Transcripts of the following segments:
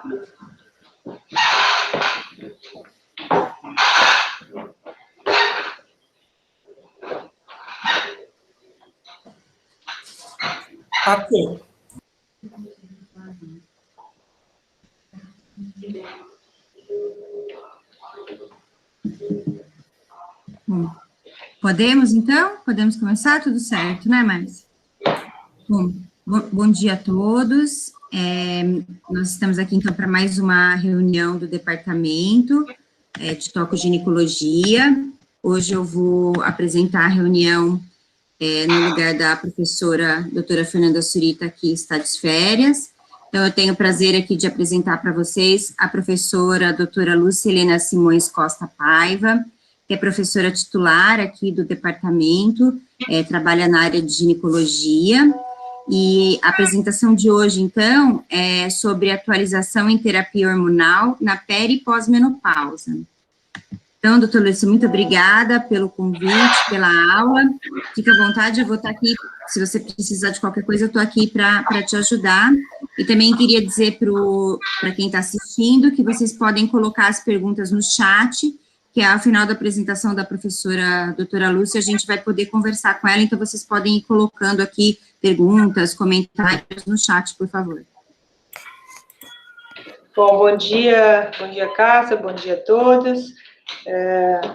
Ok. Bom, podemos, então? Podemos começar? Tudo certo, né, Márcia? Bom dia a todos. Nós estamos aqui, então, para mais uma reunião do Departamento de Toco-Ginecologia. Hoje eu vou apresentar a reunião no lugar da professora doutora Fernanda Surita, que está de férias. Então, eu tenho o prazer aqui de apresentar para vocês a professora doutora Lúcia Helena Simões Costa Paiva, que é professora titular aqui do departamento, trabalha na área de ginecologia, e a apresentação de hoje, então, é sobre atualização em terapia hormonal na peri e pós-menopausa. Então, doutora Lúcia, muito obrigada pelo convite, pela aula, fica à vontade, eu vou estar aqui, se você precisar de qualquer coisa, eu estou aqui para te ajudar, e também queria dizer para quem está assistindo, que vocês podem colocar as perguntas no chat, que ao final da apresentação da professora doutora Lúcia, a gente vai poder conversar com ela, então vocês podem ir colocando aqui perguntas, comentários no chat, por favor. Bom dia Cássia, bom dia a todos.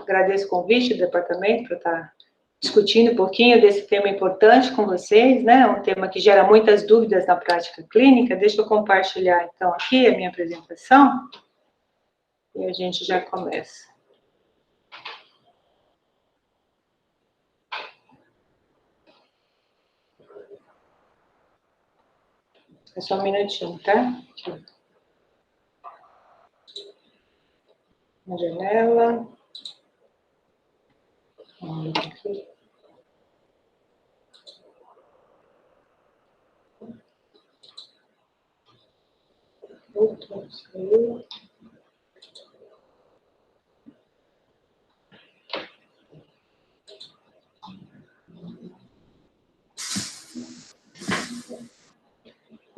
Agradeço o convite do departamento para estar discutindo um pouquinho desse tema importante com vocês, né? Um tema que gera muitas dúvidas na prática clínica. Deixa eu compartilhar, então, aqui a minha apresentação e a gente já começa. É só um minutinho, tá? Aqui. Uma janela. Aqui. Outro, saiu.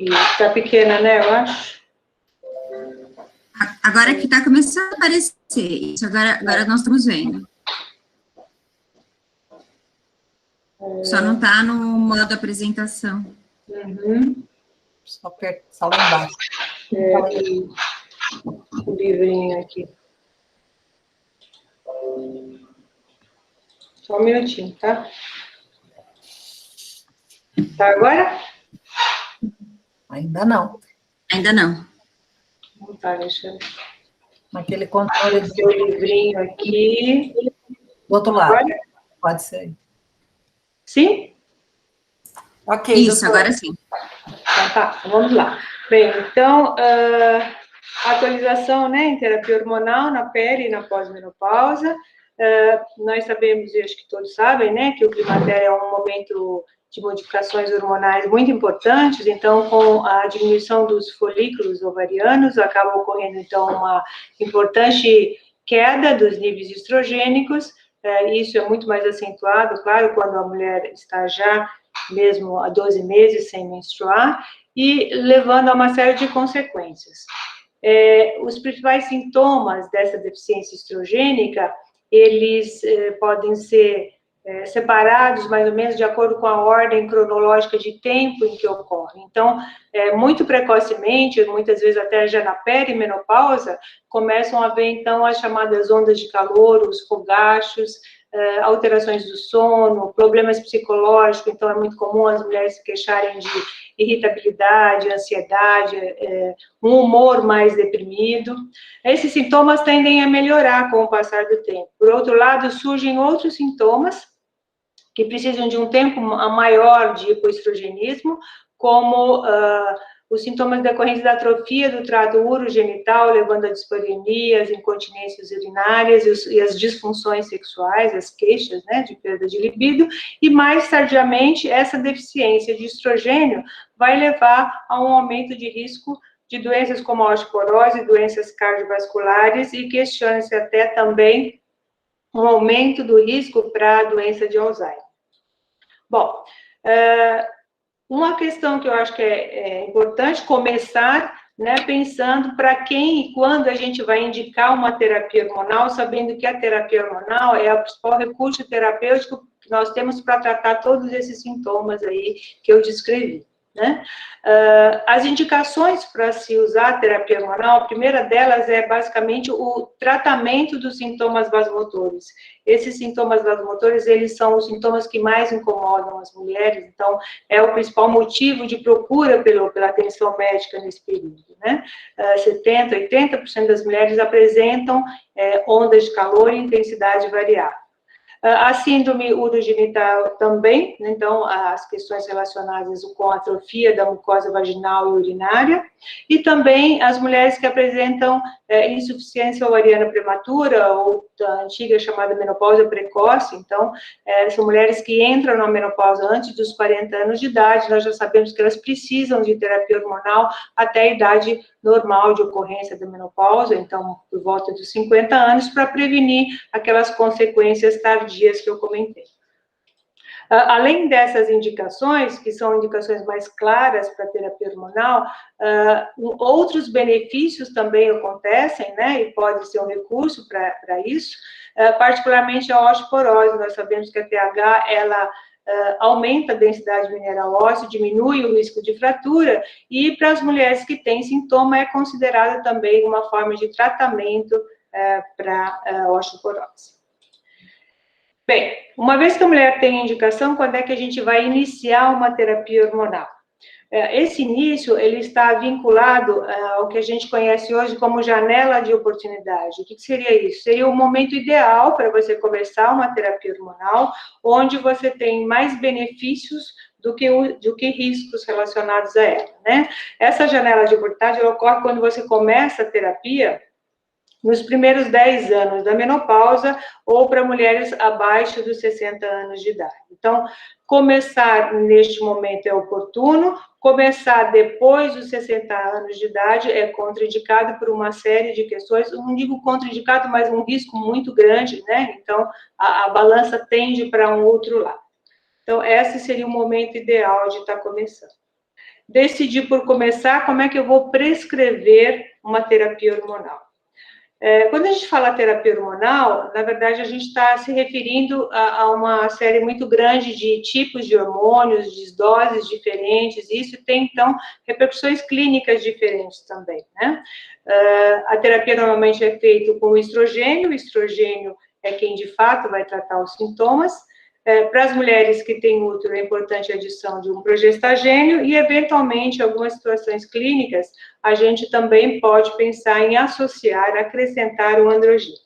Está pequena, né, eu acho? Agora que está começando a aparecer, isso, agora nós estamos vendo. Só não está no modo apresentação. Uhum. Só lá embaixo. O livrinho aqui. Só um minutinho, tá? Tá agora? Ainda não. Ainda não. Não tá, deixa eu... Naquele controle do livrinho aqui. Do outro lado. Agora? Pode ser. Sim? Ok, isso, doutor. Agora sim. Então, tá, vamos lá. Bem, então, atualização, né, em terapia hormonal na peri e na pós-menopausa. Nós sabemos, e acho que todos sabem, né, que o climatério é um momento de modificações hormonais muito importantes, então, com a diminuição dos folículos ovarianos, acaba ocorrendo, então, uma importante queda dos níveis estrogênicos. Isso é muito mais acentuado, claro, quando a mulher está já mesmo há 12 meses sem menstruar, e levando a uma série de consequências. Os principais sintomas dessa deficiência estrogênica, eles podem ser separados mais ou menos de acordo com a ordem cronológica de tempo em que ocorre. Então, muito precocemente, muitas vezes até já na perimenopausa, começam a haver, então, as chamadas ondas de calor, os fogachos, alterações do sono, problemas psicológicos, então é muito comum as mulheres se queixarem de irritabilidade, ansiedade, um humor mais deprimido. Esses sintomas tendem a melhorar com o passar do tempo. Por outro lado, surgem outros sintomas que precisam de um tempo maior de hipoestrogenismo, como os sintomas decorrentes da atrofia do trato urogenital, levando a dispareumias, incontinências urinárias e as disfunções sexuais, as queixas, né, de perda de libido, e mais tardiamente, essa deficiência de estrogênio vai levar a um aumento de risco de doenças como a osteoporose, doenças cardiovasculares, e questiona-se até também um aumento do risco para a doença de Alzheimer. Bom, uma questão que eu acho que é importante começar né, pensando para quem e quando a gente vai indicar uma terapia hormonal, sabendo que a terapia hormonal é o principal recurso terapêutico que nós temos para tratar todos esses sintomas aí que eu descrevi, né? As indicações para se usar a terapia hormonal, a primeira delas é basicamente o tratamento dos sintomas vasomotores. Esses sintomas vasomotores, eles são os sintomas que mais incomodam as mulheres, então é o principal motivo de procura pela atenção médica nesse período, né? 70%, 80% das mulheres apresentam ondas de calor e intensidade variável. A síndrome urogenital também, então, as questões relacionadas com a atrofia da mucosa vaginal e urinária, e também as mulheres que apresentam insuficiência ovariana prematura, ou da antiga chamada menopausa precoce, então, são mulheres que entram na menopausa antes dos 40 anos de idade, nós já sabemos que elas precisam de terapia hormonal até a idade normal de ocorrência da menopausa, então, por volta dos 50 anos, para prevenir aquelas consequências tardias que eu comentei. Além dessas indicações, que são indicações mais claras para a terapia hormonal, outros benefícios também acontecem, né, e pode ser um recurso para isso, particularmente a osteoporose. Nós sabemos que a TH, ela aumenta a densidade mineral óssea, diminui o risco de fratura, e para as mulheres que têm sintoma, é considerada também uma forma de tratamento para a osteoporose. Bem, uma vez que a mulher tem indicação, quando é que a gente vai iniciar uma terapia hormonal? Esse início, ele está vinculado ao que a gente conhece hoje como janela de oportunidade. O que seria isso? Seria o momento ideal para você começar uma terapia hormonal, onde você tem mais benefícios do que riscos relacionados a ela, né? Essa janela de oportunidade, ela ocorre quando você começa a terapia nos primeiros 10 anos da menopausa, ou para mulheres abaixo dos 60 anos de idade. Então, começar neste momento é oportuno, começar depois dos 60 anos de idade é contraindicado por uma série de questões, não digo contraindicado, mas um risco muito grande, né? Então, a balança tende para um outro lado. Então, esse seria o momento ideal de estar começando. Decidir por começar, como é que eu vou prescrever uma terapia hormonal? Quando a gente fala terapia hormonal, na verdade, a gente está se referindo a uma série muito grande de tipos de hormônios, de doses diferentes, e isso tem, então, repercussões clínicas diferentes também, né? A terapia normalmente é feita com o estrogênio é quem, de fato, vai tratar os sintomas. Para as mulheres que têm útero, é importante a adição de um progestagênio e, eventualmente, em algumas situações clínicas, a gente também pode pensar em associar, acrescentar o androgênio.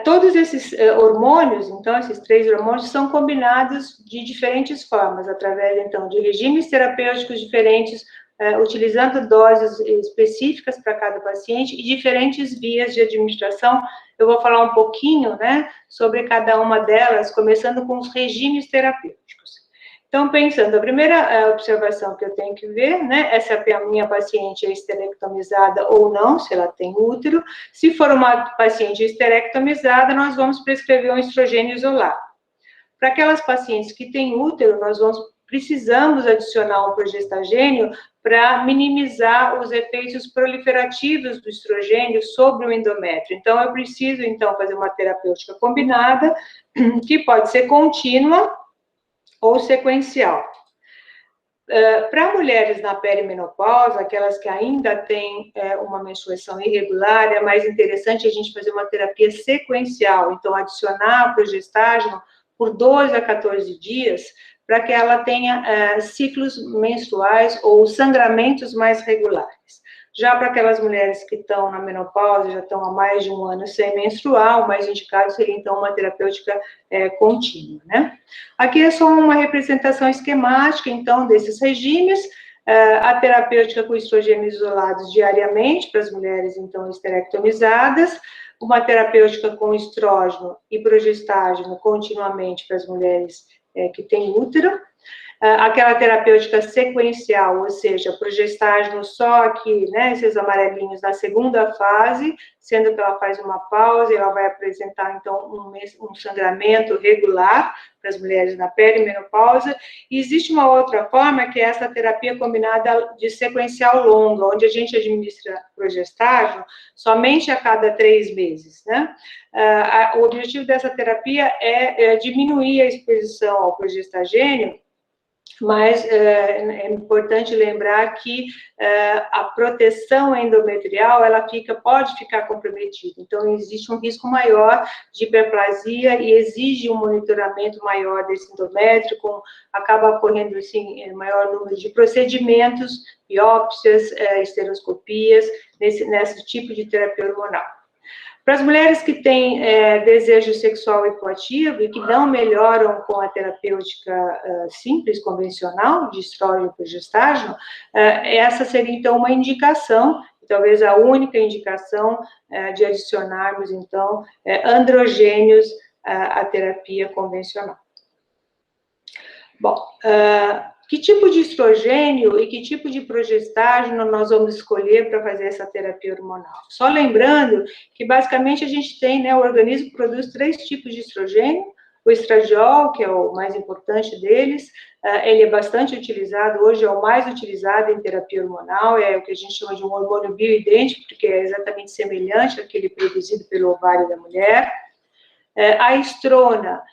Todos esses hormônios, então, esses 3 hormônios, são combinados de diferentes formas, através, então, de regimes terapêuticos diferentes, utilizando doses específicas para cada paciente e diferentes vias de administração. Eu vou falar um pouquinho, né, sobre cada uma delas, começando com os regimes terapêuticos. Então, pensando, a primeira observação que eu tenho que ver, né, se a minha paciente é esterectomizada ou não, se ela tem útero. Se for uma paciente esterectomizada, nós vamos prescrever um estrogênio isolado. Para aquelas pacientes que têm útero, precisamos adicionar um progestagênio para minimizar os efeitos proliferativos do estrogênio sobre o endométrio. Então, eu preciso, então, fazer uma terapêutica combinada, que pode ser contínua ou sequencial. Para mulheres na perimenopausa, aquelas que ainda têm uma menstruação irregular, é mais interessante a gente fazer uma terapia sequencial, então adicionar progestágeno por 12 a 14 dias, para que ela tenha ciclos menstruais ou sangramentos mais regulares. Já para aquelas mulheres que estão na menopausa, já estão há mais de um ano sem menstruar, o mais indicado seria, então, uma terapêutica contínua, né? Aqui é só uma representação esquemática, então, desses regimes. A terapêutica com estrogênios isolados diariamente, para as mulheres, então, esterectomizadas. Uma terapêutica com estrógeno e progestágeno continuamente para as mulheres que têm útero. Aquela terapêutica sequencial, ou seja, progestágeno só aqui, né, esses amarelinhos na segunda fase, sendo que ela faz uma pausa e ela vai apresentar, então, um sangramento regular, para as mulheres na perimenopausa, e existe uma outra forma, que é essa terapia combinada de sequencial longa, onde a gente administra progestágeno somente a cada 3 meses, né? O objetivo dessa terapia é diminuir a exposição ao progestagênio, mas é importante lembrar que a proteção endometrial, ela pode ficar comprometida. Então, existe um risco maior de hiperplasia e exige um monitoramento maior desse endométrio, acaba ocorrendo, assim, maior número de procedimentos, biópsias, esteroscopias, nesse tipo de terapia hormonal. Para as mulheres que têm desejo sexual hipoativo e que não melhoram com a terapêutica simples, convencional, de estrógeno e progestágeno, essa seria, então, uma indicação, talvez a única indicação de adicionarmos, então, androgênios à terapia convencional. Bom, que tipo de estrogênio e que tipo de progestágeno nós vamos escolher para fazer essa terapia hormonal? Só lembrando que, basicamente, a gente tem, né, o organismo produz 3 tipos de estrogênio. O estradiol, que é o mais importante deles, ele é bastante utilizado, hoje é o mais utilizado em terapia hormonal, é o que a gente chama de um hormônio bioidêntico, porque é exatamente semelhante àquele produzido pelo ovário da mulher. A estrona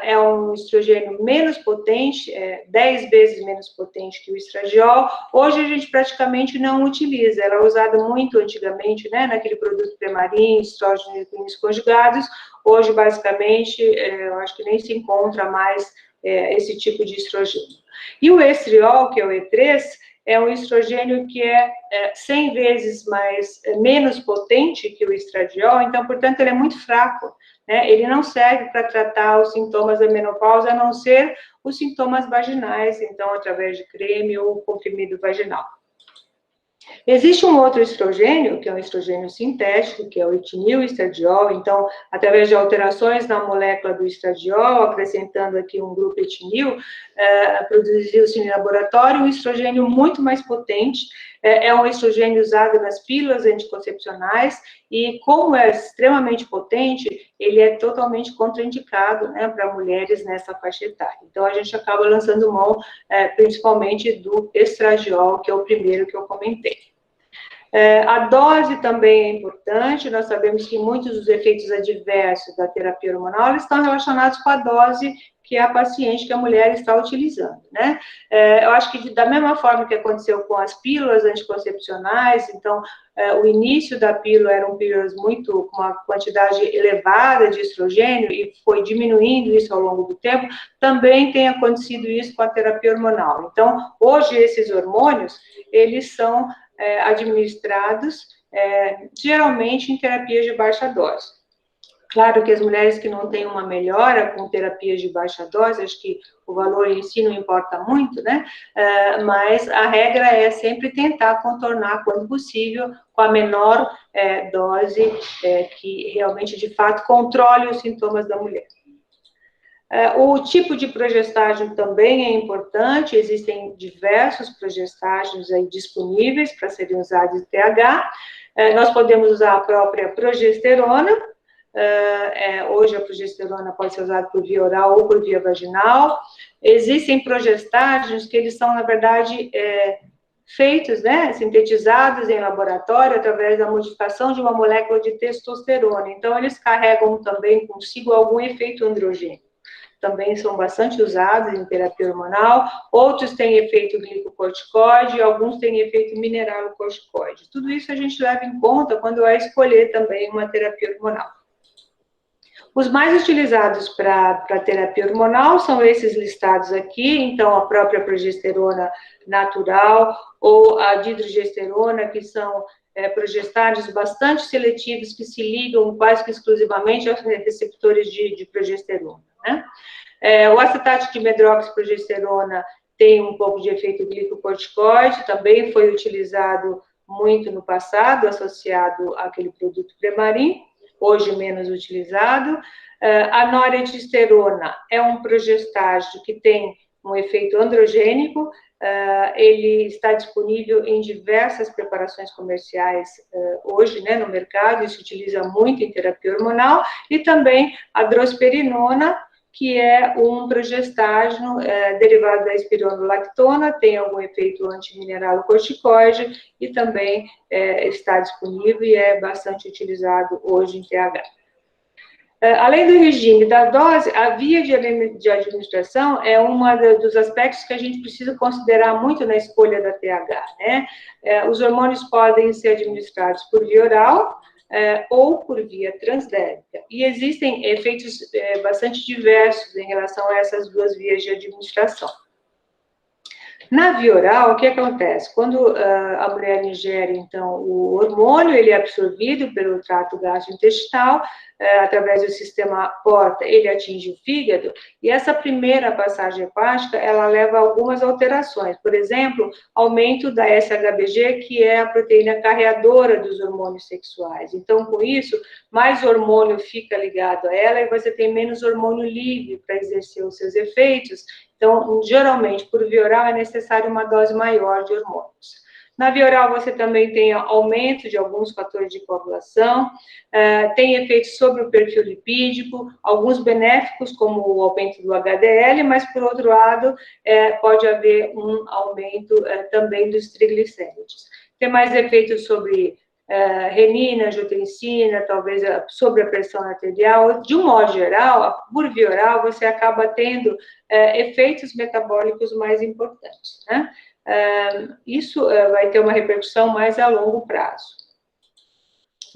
é um estrogênio menos potente, 10 vezes menos potente que o estradiol. Hoje a gente praticamente não utiliza, ela é usada muito antigamente, né, naquele produto Premarin, estrógeno e conjugados. Hoje, basicamente, eu acho que nem se encontra mais esse tipo de estrogênio. E o estriol, que é o E3, é um estrogênio que é 100 vezes menos potente que o estradiol, então, portanto, ele é muito fraco, né? Ele não serve para tratar os sintomas da menopausa, a não ser os sintomas vaginais, então, através de creme ou comprimido vaginal. Existe um outro estrogênio, que é um estrogênio sintético, que é o etinil-estradiol. Então, através de alterações na molécula do estradiol, acrescentando aqui um grupo etinil, produziu-se em laboratório um estrogênio muito mais potente. É um estrogênio usado nas pílulas anticoncepcionais e, como é extremamente potente, ele é totalmente contraindicado, né, para mulheres nessa faixa etária. Então, a gente acaba lançando mão, principalmente do estradiol, que é o primeiro que eu comentei. A dose também é importante. Nós sabemos que muitos dos efeitos adversos da terapia hormonal estão relacionados com a dose que a paciente, que a mulher está utilizando, né? Eu acho que da mesma forma que aconteceu com as pílulas anticoncepcionais, então, o início da pílula eram pílulas com uma quantidade elevada de estrogênio e foi diminuindo isso ao longo do tempo, também tem acontecido isso com a terapia hormonal. Então, hoje, esses hormônios, eles são administrados geralmente em terapias de baixa dose. Claro que as mulheres que não têm uma melhora com terapias de baixa dose, acho que o valor em si não importa muito, né? Mas a regra é sempre tentar contornar, quando possível, com a menor dose que realmente, de fato, controle os sintomas da mulher. O tipo de progestágeno também é importante, existem diversos progestágenos aí disponíveis para serem usados em TH. Nós podemos usar a própria progesterona. Hoje a progesterona pode ser usada por via oral ou por via vaginal. Existem progestágenos que eles são, na verdade, feitos, né, sintetizados em laboratório através da modificação de uma molécula de testosterona. Então, eles carregam também consigo algum efeito androgênico. Também são bastante usados em terapia hormonal. Outros têm efeito glicocorticoide, alguns têm efeito mineralocorticoide. Tudo isso a gente leva em conta quando vai escolher também uma terapia hormonal. Os mais utilizados para terapia hormonal são esses listados aqui, então a própria progesterona natural ou a dihidrogesterona, que são progestágenos bastante seletivos que se ligam quase que exclusivamente aos receptores de progesterona, né? O acetato de medroxiprogesterona tem um pouco de efeito glicocorticoide, também foi utilizado muito no passado, associado àquele produto Premarin, hoje menos utilizado. A noradiosterona é um progestágeno que tem um efeito androgênico, ele está disponível em diversas preparações comerciais hoje, né, no mercado, e se utiliza muito em terapia hormonal, e também a drosperinona, que é um progestágeno derivado da espironolactona, tem algum efeito antimineralocorticoide e também está disponível e é bastante utilizado hoje em TH. Além do regime da dose, a via de administração é um dos aspectos que a gente precisa considerar muito na escolha da TH, né? Os hormônios podem ser administrados por via oral ou por via transdérmica. E existem efeitos bastante diversos em relação a essas duas vias de administração. Na via oral, o que acontece? Quando a mulher ingere, então, o hormônio, ele é absorvido pelo trato gastrointestinal, através do sistema porta, ele atinge o fígado, e essa primeira passagem hepática, ela leva a algumas alterações. Por exemplo, aumento da SHBG, que é a proteína carreadora dos hormônios sexuais. Então, com isso, mais hormônio fica ligado a ela, e você tem menos hormônio livre para exercer os seus efeitos. Então, geralmente, por via oral, é necessário uma dose maior de hormônios. Na via oral, você também tem aumento de alguns fatores de coagulação, tem efeitos sobre o perfil lipídico, alguns benéficos, como o aumento do HDL, mas, por outro lado, pode haver um aumento também dos triglicéridos. Tem mais efeitos sobre renina, angiotensina, talvez sobre a pressão arterial. De um modo geral, por via oral, você acaba tendo efeitos metabólicos mais importantes, né? Isso vai ter uma repercussão mais a longo prazo.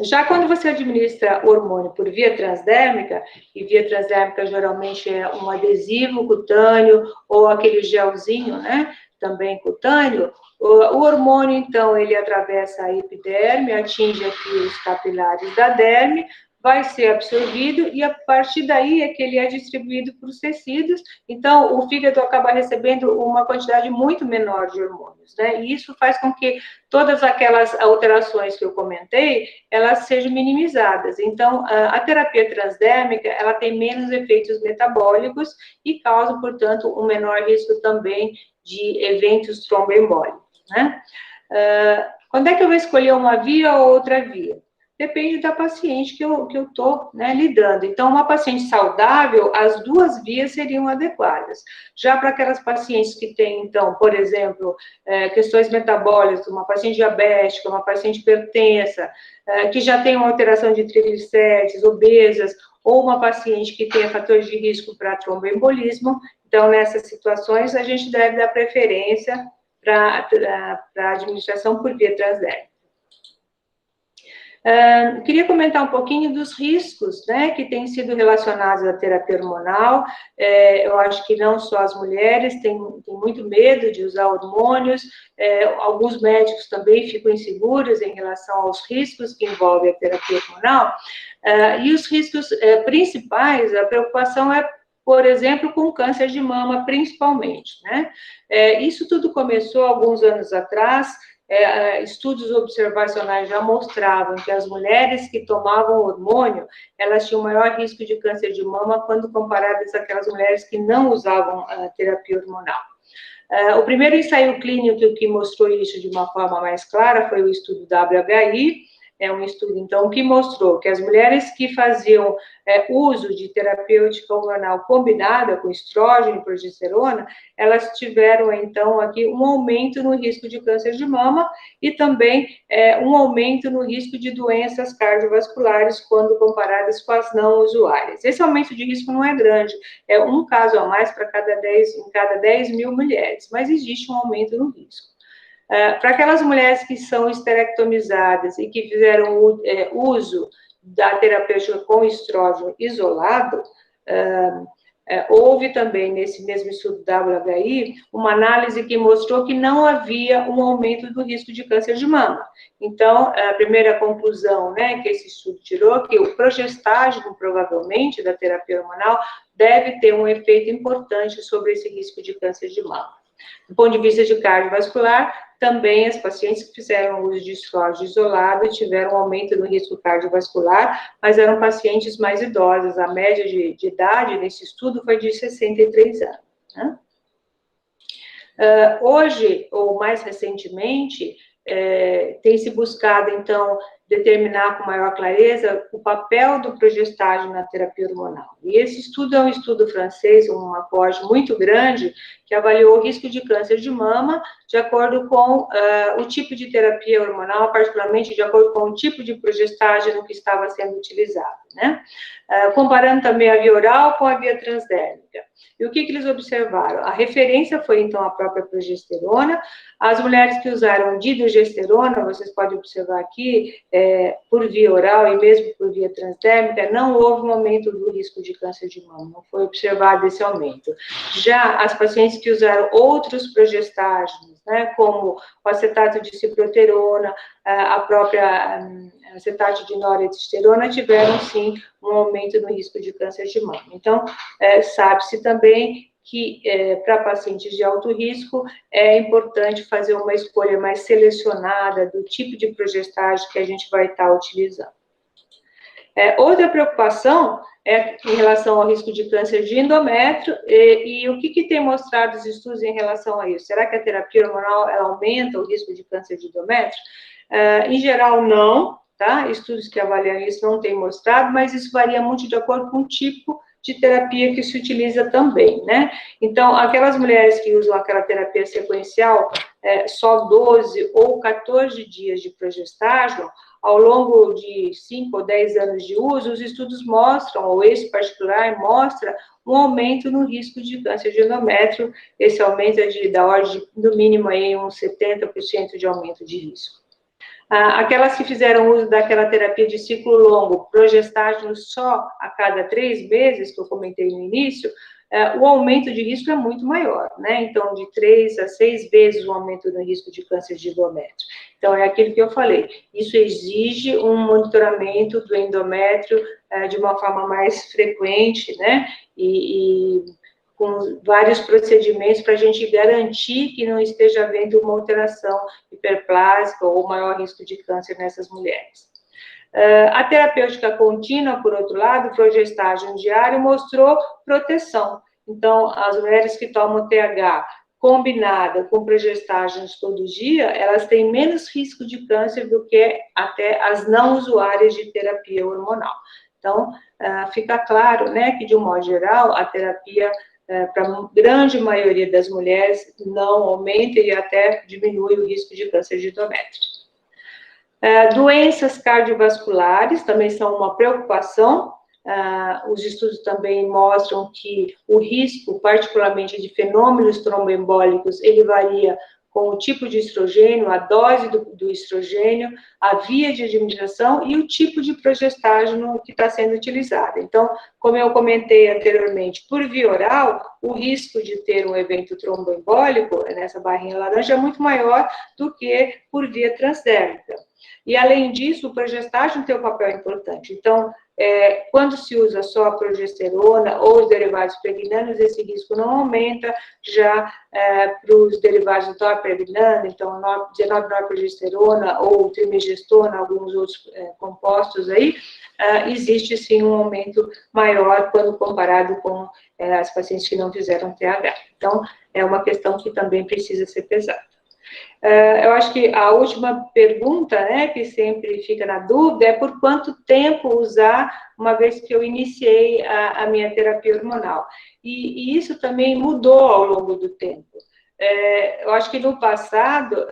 Já quando você administra hormônio por via transdérmica, e via transdérmica geralmente é um adesivo cutâneo ou aquele gelzinho, né, também cutâneo, o hormônio, então, ele atravessa a epiderme, atinge aqui os capilares da derme, vai ser absorvido e a partir daí é que ele é distribuído para os tecidos, então o fígado acaba recebendo uma quantidade muito menor de hormônios, né, e isso faz com que todas aquelas alterações que eu comentei, elas sejam minimizadas. Então, a terapia transdérmica, ela tem menos efeitos metabólicos e causa, portanto, um menor risco também de eventos tromboembólicos, né? Quando é que eu vou escolher uma via ou outra via? Depende da paciente que eu estou, né, lidando. Então, uma paciente saudável, as duas vias seriam adequadas. Já para aquelas pacientes que têm, então, por exemplo, questões metabólicas, uma paciente diabética, uma paciente hipertensa, que já tem uma alteração de triglicéridos, obesas, ou uma paciente que tenha fatores de risco para tromboembolismo, então, nessas situações, a gente deve dar preferência para a administração por via transdérmica. Queria comentar um pouquinho dos riscos, né, que têm sido relacionados à terapia hormonal. Eu acho que não só as mulheres têm muito medo de usar hormônios, alguns médicos também ficam inseguros em relação aos riscos que envolvem a terapia hormonal. E os riscos principais, a preocupação é, por exemplo, com câncer de mama, principalmente, né? Isso tudo começou alguns anos atrás. Estudos observacionais já mostravam que as mulheres que tomavam hormônio, elas tinham maior risco de câncer de mama quando comparadas àquelas mulheres que não usavam a terapia hormonal. O primeiro ensaio clínico que mostrou isso de uma forma mais clara foi o estudo WHI, é um estudo, então, que mostrou que as mulheres que faziam uso de terapêutica hormonal combinada com estrógeno e progesterona, elas tiveram, então, aqui um aumento no risco de câncer de mama e também um aumento no risco de doenças cardiovasculares quando comparadas com as não usuárias. Esse aumento de risco não é grande, é um caso a mais em cada 10 mil mulheres, mas existe um aumento no risco. Para aquelas mulheres que são esterectomizadas e que fizeram uso da terapêutica com estrógeno isolado, houve também, nesse mesmo estudo WHI, uma análise que mostrou que não havia um aumento do risco de câncer de mama. Então, a primeira conclusão, né, que esse estudo tirou, que o progestágeno, provavelmente, da terapia hormonal, deve ter um efeito importante sobre esse risco de câncer de mama. Do ponto de vista de cardiovascular, também as pacientes que fizeram uso de estrógeno isolado tiveram um aumento no risco cardiovascular, mas eram pacientes mais idosas. A média de idade nesse estudo foi de 63 anos. Né? Hoje, ou mais recentemente, tem se buscado, então, determinar com maior clareza o papel do progestágeno na terapia hormonal. E esse estudo é um estudo francês, um aporte muito grande, que avaliou o risco de câncer de mama de acordo com o tipo de terapia hormonal, particularmente de acordo com o tipo de progestágeno que estava sendo utilizado, né? Comparando também a via oral com a via transdérmica. E o que eles observaram? A referência foi, então, a própria progesterona. As mulheres que usaram dihidrogesterona, vocês podem observar aqui, por via oral e mesmo por via transdérmica, não houve um aumento do risco de câncer de mama, não foi observado esse aumento. Já as pacientes que usaram outros progestágenos, né, como o acetato de ciproterona, a própria acetato de noradiosterona, tiveram, sim, um aumento no risco de câncer de mama. Então, sabe-se também que para pacientes de alto risco é importante fazer uma escolha mais selecionada do tipo de progestágeno que a gente vai estar utilizando. Outra preocupação é em relação ao risco de câncer de endométrio, e o que tem mostrado os estudos em relação a isso? Será que a terapia hormonal ela aumenta o risco de câncer de endométrio? Em geral, não, tá? Estudos que avaliam isso não têm mostrado, mas isso varia muito de acordo com o tipo de terapia que se utiliza também, né? Então, aquelas mulheres que usam aquela terapia sequencial, só 12 ou 14 dias de progestágeno, ao longo de 5 ou 10 anos de uso, os estudos mostram, ou esse particular mostra, um aumento no risco de câncer de endométrio. Esse aumento é da ordem, no mínimo, aí, uns 70% de aumento de risco. Aquelas que fizeram uso daquela terapia de ciclo longo, progestágeno só a cada 3 meses, que eu comentei no início, o aumento de risco é muito maior, né? Então, de 3 a 6 vezes o aumento no risco de câncer de endométrio. Então, é aquilo que eu falei, isso exige um monitoramento do endométrio de uma forma mais frequente, né? E com vários procedimentos para a gente garantir que não esteja havendo uma alteração hiperplásica ou maior risco de câncer nessas mulheres. A terapêutica contínua, por outro lado, o progestágeno diário mostrou proteção. Então, as mulheres que tomam TH combinada com progestágenos todo dia, elas têm menos risco de câncer do que até as não usuárias de terapia hormonal. Então, fica claro, né, que de um modo geral, a terapia para a grande maioria das mulheres não aumenta e até diminui o risco de câncer de endométrio. Doenças cardiovasculares também são uma preocupação. Os estudos também mostram que o risco, particularmente de fenômenos tromboembólicos, ele varia com o tipo de estrogênio, a dose do estrogênio, a via de administração e o tipo de progestágeno que está sendo utilizado. Então, como eu comentei anteriormente, por via oral, o risco de ter um evento tromboembólico nessa barrinha laranja é muito maior do que por via transdérmica. E, além disso, o progestágeno tem um papel importante. Então, quando se usa só a progesterona ou os derivados pregnanos, esse risco não aumenta. Já para os derivados do norpregnano, então 19-norprogesterona ou trimegestona, alguns outros compostos aí, existe sim um aumento maior quando comparado com as pacientes que não fizeram TH. Então, é uma questão que também precisa ser pesada. Eu acho que a última pergunta, né, que sempre fica na dúvida é por quanto tempo usar, uma vez que eu iniciei a minha terapia hormonal. E isso também mudou ao longo do tempo. Eu acho que no passado,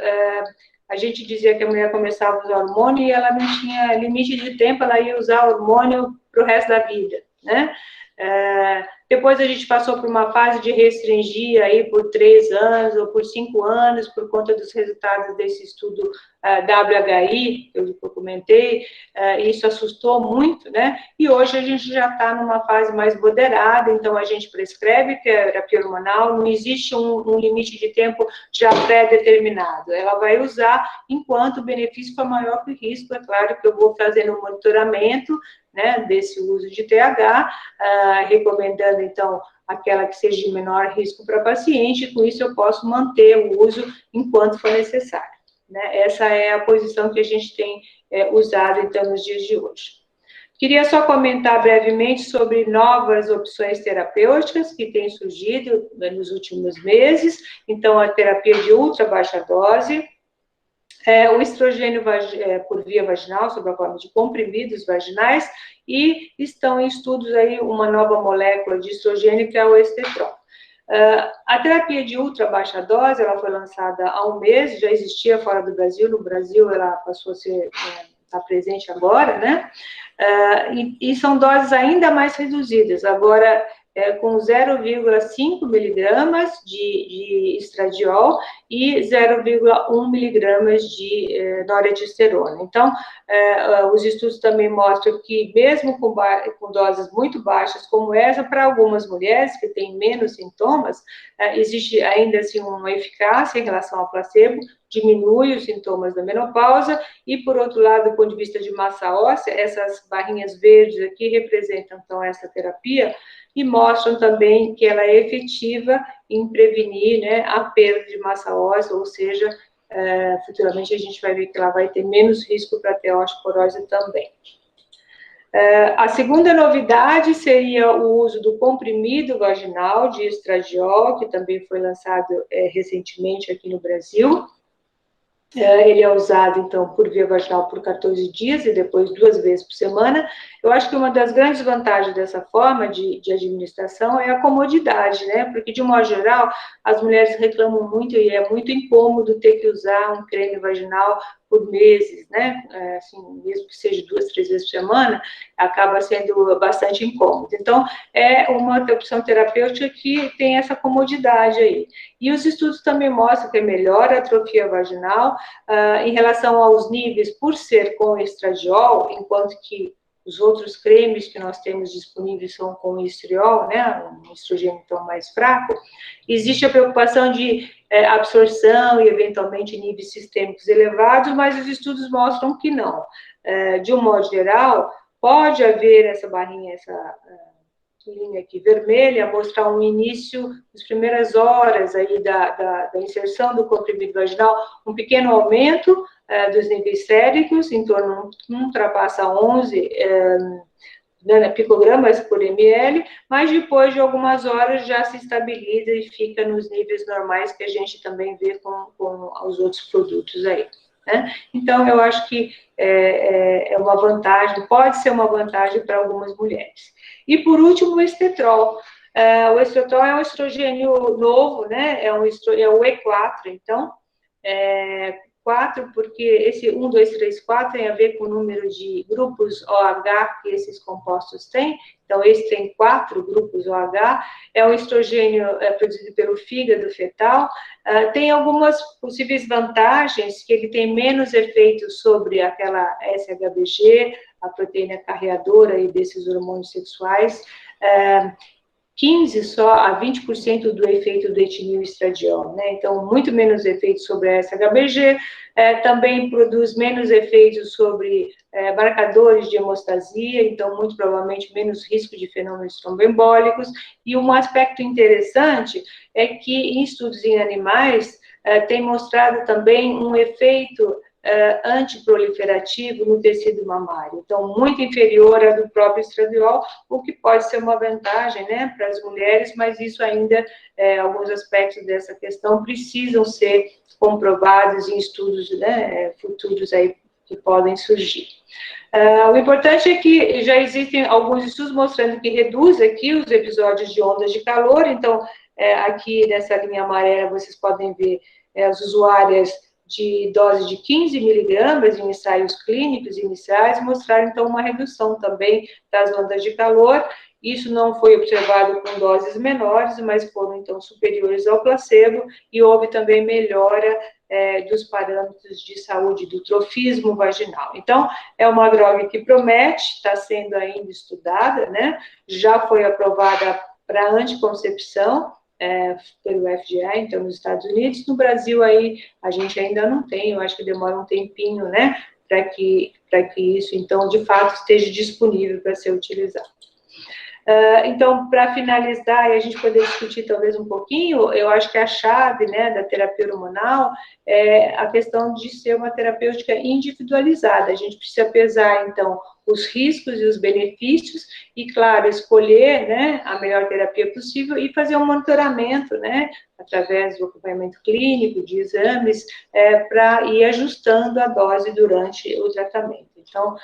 a gente dizia que a mulher começava a usar hormônio e ela não tinha limite de tempo, ela ia usar hormônio para o resto da vida, né? Depois a gente passou por uma fase de restringir aí por 3 anos ou por 5 anos, por conta dos resultados desse estudo WHI, que eu comentei, isso assustou muito, né? E hoje a gente já está numa fase mais moderada, então a gente prescreve terapia hormonal, não existe um limite de tempo já pré-determinado. Ela vai usar enquanto o benefício for maior que o risco. É claro que eu vou fazendo um monitoramento, né, desse uso de TH, recomendando, então, aquela que seja de menor risco para paciente, e com isso eu posso manter o uso enquanto for necessário, né? Essa é a posição que a gente tem usado, então, nos dias de hoje. Queria só comentar brevemente sobre novas opções terapêuticas que têm surgido nos últimos meses. Então, a terapia de ultra baixa dose, o estrogênio por via vaginal, sob a forma de comprimidos vaginais, e estão em estudos aí uma nova molécula de estrogênio, que é o estetrol. A terapia de ultra baixa dose, ela foi lançada há um mês, já existia fora do Brasil, no Brasil ela passou a ser, está presente agora, né? E são doses ainda mais reduzidas, agora com 0,5 miligramas de estradiol e 0,1 miligramas de noradiosterona. Então, os estudos também mostram que, mesmo com doses muito baixas como essa, para algumas mulheres que têm menos sintomas, existe ainda assim uma eficácia em relação ao placebo, diminui os sintomas da menopausa, e, por outro lado, do ponto de vista de massa óssea, essas barrinhas verdes aqui representam, então, essa terapia, e mostram também que ela é efetiva em prevenir, né, a perda de massa óssea, ou seja, futuramente a gente vai ver que ela vai ter menos risco para ter osteoporose também. A segunda novidade seria o uso do comprimido vaginal de estradiol, que também foi lançado recentemente aqui no Brasil. Ele é usado, então, por via vaginal por 14 dias e depois 2 vezes por semana. Eu acho que uma das grandes vantagens dessa forma de administração é a comodidade, né? Porque, de modo geral, as mulheres reclamam muito e é muito incômodo ter que usar um creme vaginal por meses, né? Assim, mesmo que seja 2, 3 vezes por semana, acaba sendo bastante incômodo. Então, é uma opção terapêutica que tem essa comodidade aí. E os estudos também mostram que melhora a atrofia vaginal em relação aos níveis, por ser com estradiol, enquanto que os outros cremes que nós temos disponíveis são com estriol, né, um estrogênio então mais fraco. Existe a preocupação de absorção e, eventualmente, níveis sistêmicos elevados, mas os estudos mostram que não. De um modo geral, pode haver essa barrinha, essa linha aqui vermelha, mostrar um início, nas primeiras horas aí da inserção do comprimido vaginal, um pequeno aumento dos níveis séricos, em torno, não ultrapassa 11 picogramas por ml, mas depois de algumas horas já se estabiliza e fica nos níveis normais que a gente também vê com os outros produtos aí. Né? Então, eu acho que é uma vantagem, pode ser uma vantagem para algumas mulheres. E, por último, o estetrol. O estetrol é um estrogênio novo, né? É o E4, então, 4, porque esse 1, 2, 3, 4 tem a ver com o número de grupos OH que esses compostos têm. Então, esse tem 4 grupos OH, é um estrogênio produzido pelo fígado fetal. Tem algumas possíveis vantagens, que ele tem menos efeito sobre aquela SHBG, a proteína carreadora aí desses hormônios sexuais, 15 só a 20% do efeito do etinil estradiol, né? Então, muito menos efeito sobre a SHBG, também produz menos efeitos sobre marcadores de hemostasia, então, muito provavelmente, menos risco de fenômenos tromboembólicos. E um aspecto interessante é que, em estudos em animais, tem mostrado também um efeito antiproliferativo no tecido mamário, então muito inferior ao do próprio estradiol, o que pode ser uma vantagem, né, para as mulheres, mas isso ainda, alguns aspectos dessa questão precisam ser comprovados em estudos, né, futuros aí que podem surgir. O importante é que já existem alguns estudos mostrando que reduz aqui os episódios de ondas de calor, então aqui nessa linha amarela vocês podem ver as usuárias de dose de 15 miligramas em ensaios clínicos iniciais, mostraram, então, uma redução também das ondas de calor. Isso não foi observado com doses menores, mas foram, então, superiores ao placebo, e houve também melhora dos parâmetros de saúde do trofismo vaginal. Então, é uma droga que promete, está sendo ainda estudada, né? Já foi aprovada para anticoncepção, pelo FDA, então, nos Estados Unidos. No Brasil, aí, a gente ainda não tem, eu acho que demora um tempinho, né, para que isso, então, de fato, esteja disponível para ser utilizado. Então, para finalizar e a gente poder discutir talvez um pouquinho, eu acho que a chave, né, da terapia hormonal é a questão de ser uma terapêutica individualizada. A gente precisa pesar, então, os riscos e os benefícios, e, claro, escolher, né, a melhor terapia possível e fazer um monitoramento, né, através do acompanhamento clínico, de exames, para ir ajustando a dose durante o tratamento. Então,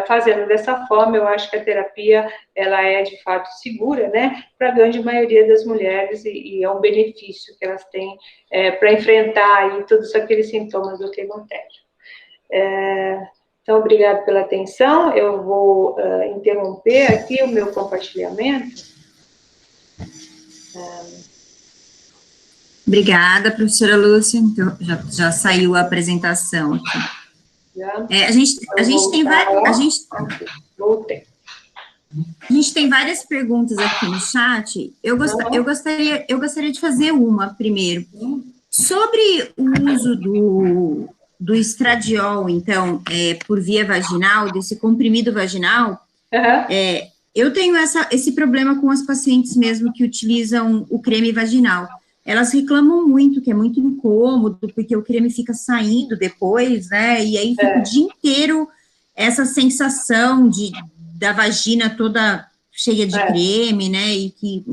fazendo dessa forma, eu acho que a terapia, ela é, de fato, segura, né, para a grande maioria das mulheres, e é um benefício que elas têm para enfrentar aí todos aqueles sintomas do climatério. Então, obrigado pela atenção. Eu vou interromper aqui o meu compartilhamento. Obrigada, professora Lúcia. Então, já saiu a apresentação aqui. A gente tem várias perguntas aqui no chat. Eu gostaria de fazer uma primeiro. Sobre o uso do estradiol, então, por via vaginal, desse comprimido vaginal, eu tenho esse problema com as pacientes mesmo que utilizam o creme vaginal. Elas reclamam muito, que é muito incômodo, porque o creme fica saindo depois, né, e aí fica o dia inteiro essa sensação da vagina toda cheia de creme, né, e que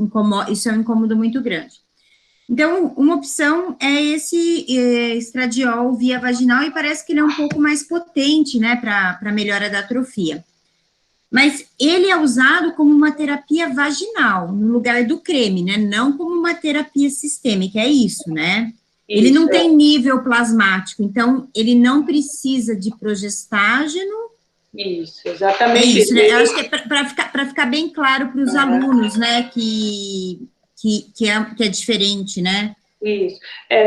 isso é um incômodo muito grande. Então, uma opção é esse estradiol via vaginal, e parece que ele é um pouco mais potente, né, para melhora da atrofia. Mas ele é usado como uma terapia vaginal, no lugar do creme, né, não como uma terapia sistêmica, é isso, né? Isso, ele não tem nível plasmático, então ele não precisa de progestágeno. Isso, exatamente. É isso, né? Eu acho que é para ficar bem claro para os alunos, né, que é diferente, né? Isso.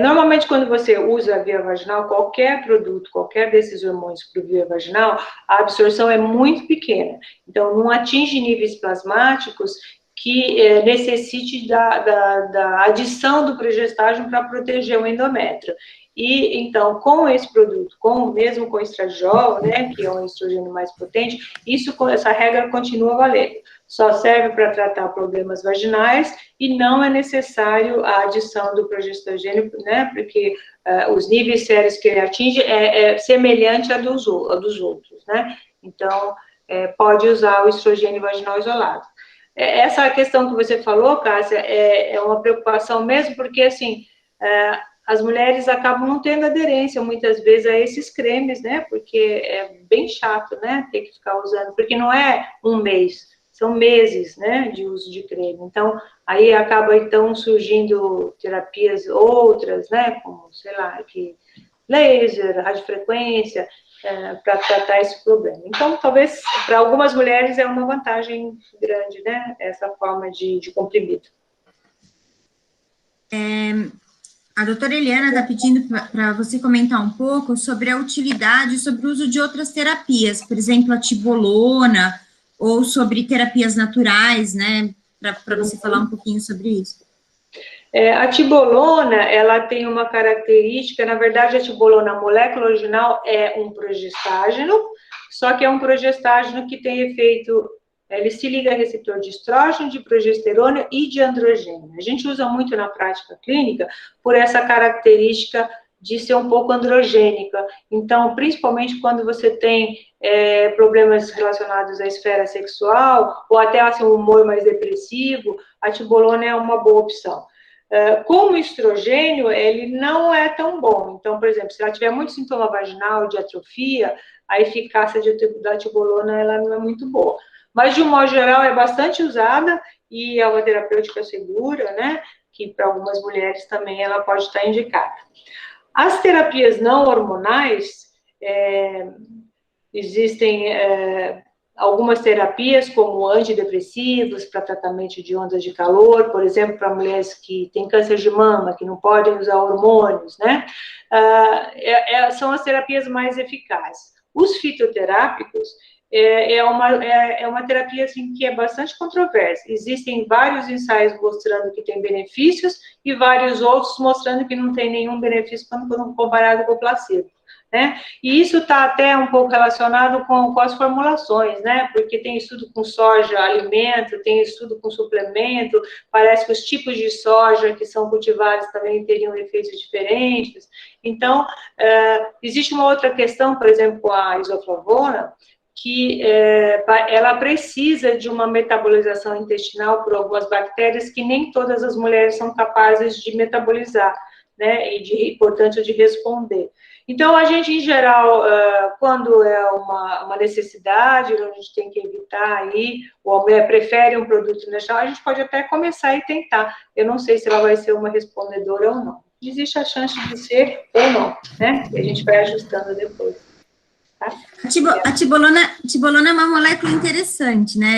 Normalmente, quando você usa a via vaginal, qualquer produto, qualquer desses hormônios para via vaginal, a absorção é muito pequena. Então, não atinge níveis plasmáticos que necessite da adição do progestágeno para proteger o endométrio. E, então, com esse produto, mesmo com o estradiol, né, que é um estrogênio mais potente, essa regra continua valendo. Só serve para tratar problemas vaginais e não é necessário a adição do progestogênio, né, porque os níveis sérios que ele atinge é semelhante a dos outros, né? Então, pode usar o estrogênio vaginal isolado. Essa questão que você falou, Cássia, é uma preocupação mesmo, porque, assim, as mulheres acabam não tendo aderência, muitas vezes, a esses cremes, né, porque é bem chato, né, ter que ficar usando, porque não é um mês, são meses, né, de uso de creme. Então, aí acaba, então, surgindo terapias outras, né, como, sei lá, laser, radiofrequência, para tratar esse problema. Então, talvez, para algumas mulheres, é uma vantagem grande, né, essa forma de comprimido. A doutora Eliana está pedindo para você comentar um pouco sobre a utilidade, sobre o uso de outras terapias, por exemplo, a tibolona, ou sobre terapias naturais, né, para você falar um pouquinho sobre isso. A tibolona, ela tem uma característica, na verdade, a tibolona, a molécula original é um progestágeno, só que é um progestágeno que tem efeito, ele se liga a receptor de estrógeno, de progesterona e de androgênio. A gente usa muito na prática clínica por essa característica de ser um pouco androgênica. Então, principalmente quando você tem problemas relacionados à esfera sexual, ou até assim, um humor mais depressivo, a tibolona é uma boa opção. Como estrogênio, ele não é tão bom. Então, por exemplo, se ela tiver muito sintoma vaginal, de atrofia, a eficácia da tibolona ela não é muito boa. Mas, de um modo geral, é bastante usada e é uma terapêutica segura, né? Que para algumas mulheres também ela pode estar indicada. As terapias não hormonais, existem algumas terapias, como antidepressivos, para tratamento de ondas de calor, por exemplo, para mulheres que têm câncer de mama, que não podem usar hormônios, né? São as terapias mais eficazes. Os fitoterápicos é uma terapia assim, que é bastante controversa. Existem vários ensaios mostrando que tem benefícios e vários outros mostrando que não tem nenhum benefício quando comparado com o placebo. Né? E isso está até um pouco relacionado com as formulações, né? Porque tem estudo com soja, alimento, tem estudo com suplemento, parece que os tipos de soja que são cultivados também teriam efeitos diferentes. Então, existe uma outra questão, por exemplo, com a isoflavona, que ela precisa de uma metabolização intestinal por algumas bactérias que nem todas as mulheres são capazes de metabolizar, né, e, portanto, de responder. Então, a gente, em geral, quando é uma necessidade, a gente tem que evitar aí, ou a mulher prefere um produto natural, a gente pode até começar e tentar. Eu não sei se ela vai ser uma respondedora ou não. Existe a chance de ser ou não, né? E a gente vai ajustando depois. Tá? A tibolona é uma molécula interessante, né?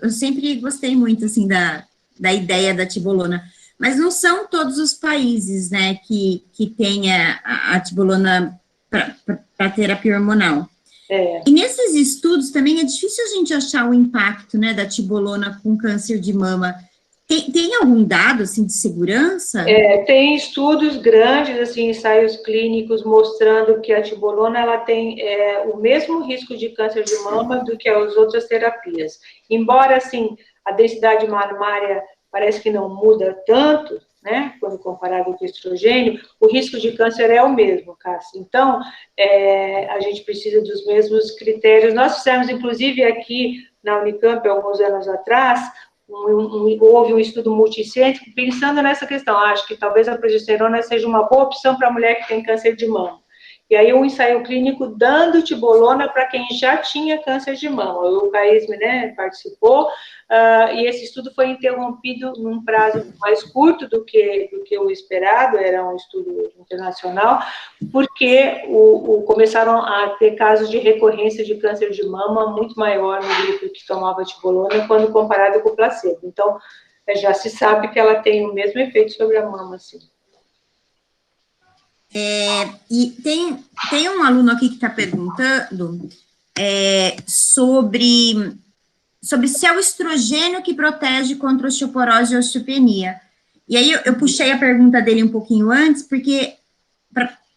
Eu sempre gostei muito, assim, da ideia da tibolona. Mas não são todos os países, né, que têm a tibolona para terapia hormonal. E nesses estudos também é difícil a gente achar o impacto, né, da tibolona com câncer de mama. Tem algum dado, assim, de segurança? Tem estudos grandes, assim, ensaios clínicos mostrando que a tibolona, ela tem o mesmo risco de câncer de mama do que as outras terapias. Embora, assim, a densidade mamária parece que não muda tanto, né, quando comparado com o estrogênio, o risco de câncer é o mesmo, Cássia. Então, a gente precisa dos mesmos critérios. Nós fizemos, inclusive, aqui na Unicamp, alguns anos atrás, houve um estudo multicêntrico pensando nessa questão. Acho que talvez a progesterona seja uma boa opção para a mulher que tem câncer de mama. E aí um ensaio clínico dando tibolona para quem já tinha câncer de mama. O CAESME, né, participou, e esse estudo foi interrompido num prazo mais curto do que o esperado, era um estudo internacional, porque começaram a ter casos de recorrência de câncer de mama muito maior no grupo que tomava tibolona quando comparado com o placebo. Então, já se sabe que ela tem o mesmo efeito sobre a mama, sim. E tem um aluno aqui que está perguntando sobre se é o estrogênio que protege contra osteoporose e osteopenia. E aí eu puxei a pergunta dele um pouquinho antes, porque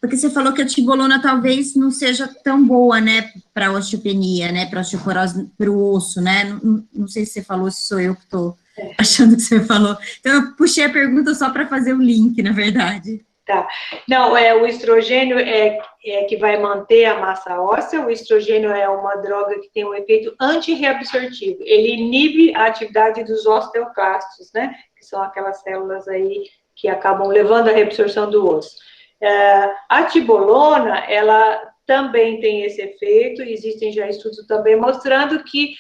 você falou que a tibolona talvez não seja tão boa, né, para osteopenia, né, para osteoporose, para o osso, né, não sei se você falou, se sou eu que estou achando que você falou. Então, eu puxei a pergunta só para fazer o link, na verdade. Tá. Não, o estrogênio é que vai manter a massa óssea. O estrogênio é uma droga que tem um efeito antirreabsortivo. Ele inibe a atividade dos osteoclastos, né? Que são aquelas células aí que acabam levando a reabsorção do osso. A tibolona, ela também tem esse efeito. Existem já estudos também mostrando que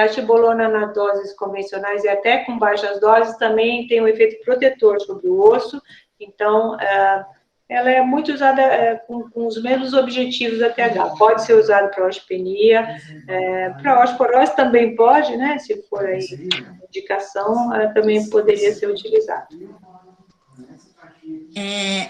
a tibolona nas doses convencionais e até com baixas doses também tem um efeito protetor sobre o osso. Então, ela é muito usada com os mesmos objetivos da TH. Pode ser usada para osteopenia, para osteoporose também pode, né? Se for aí indicação, também poderia ser utilizada.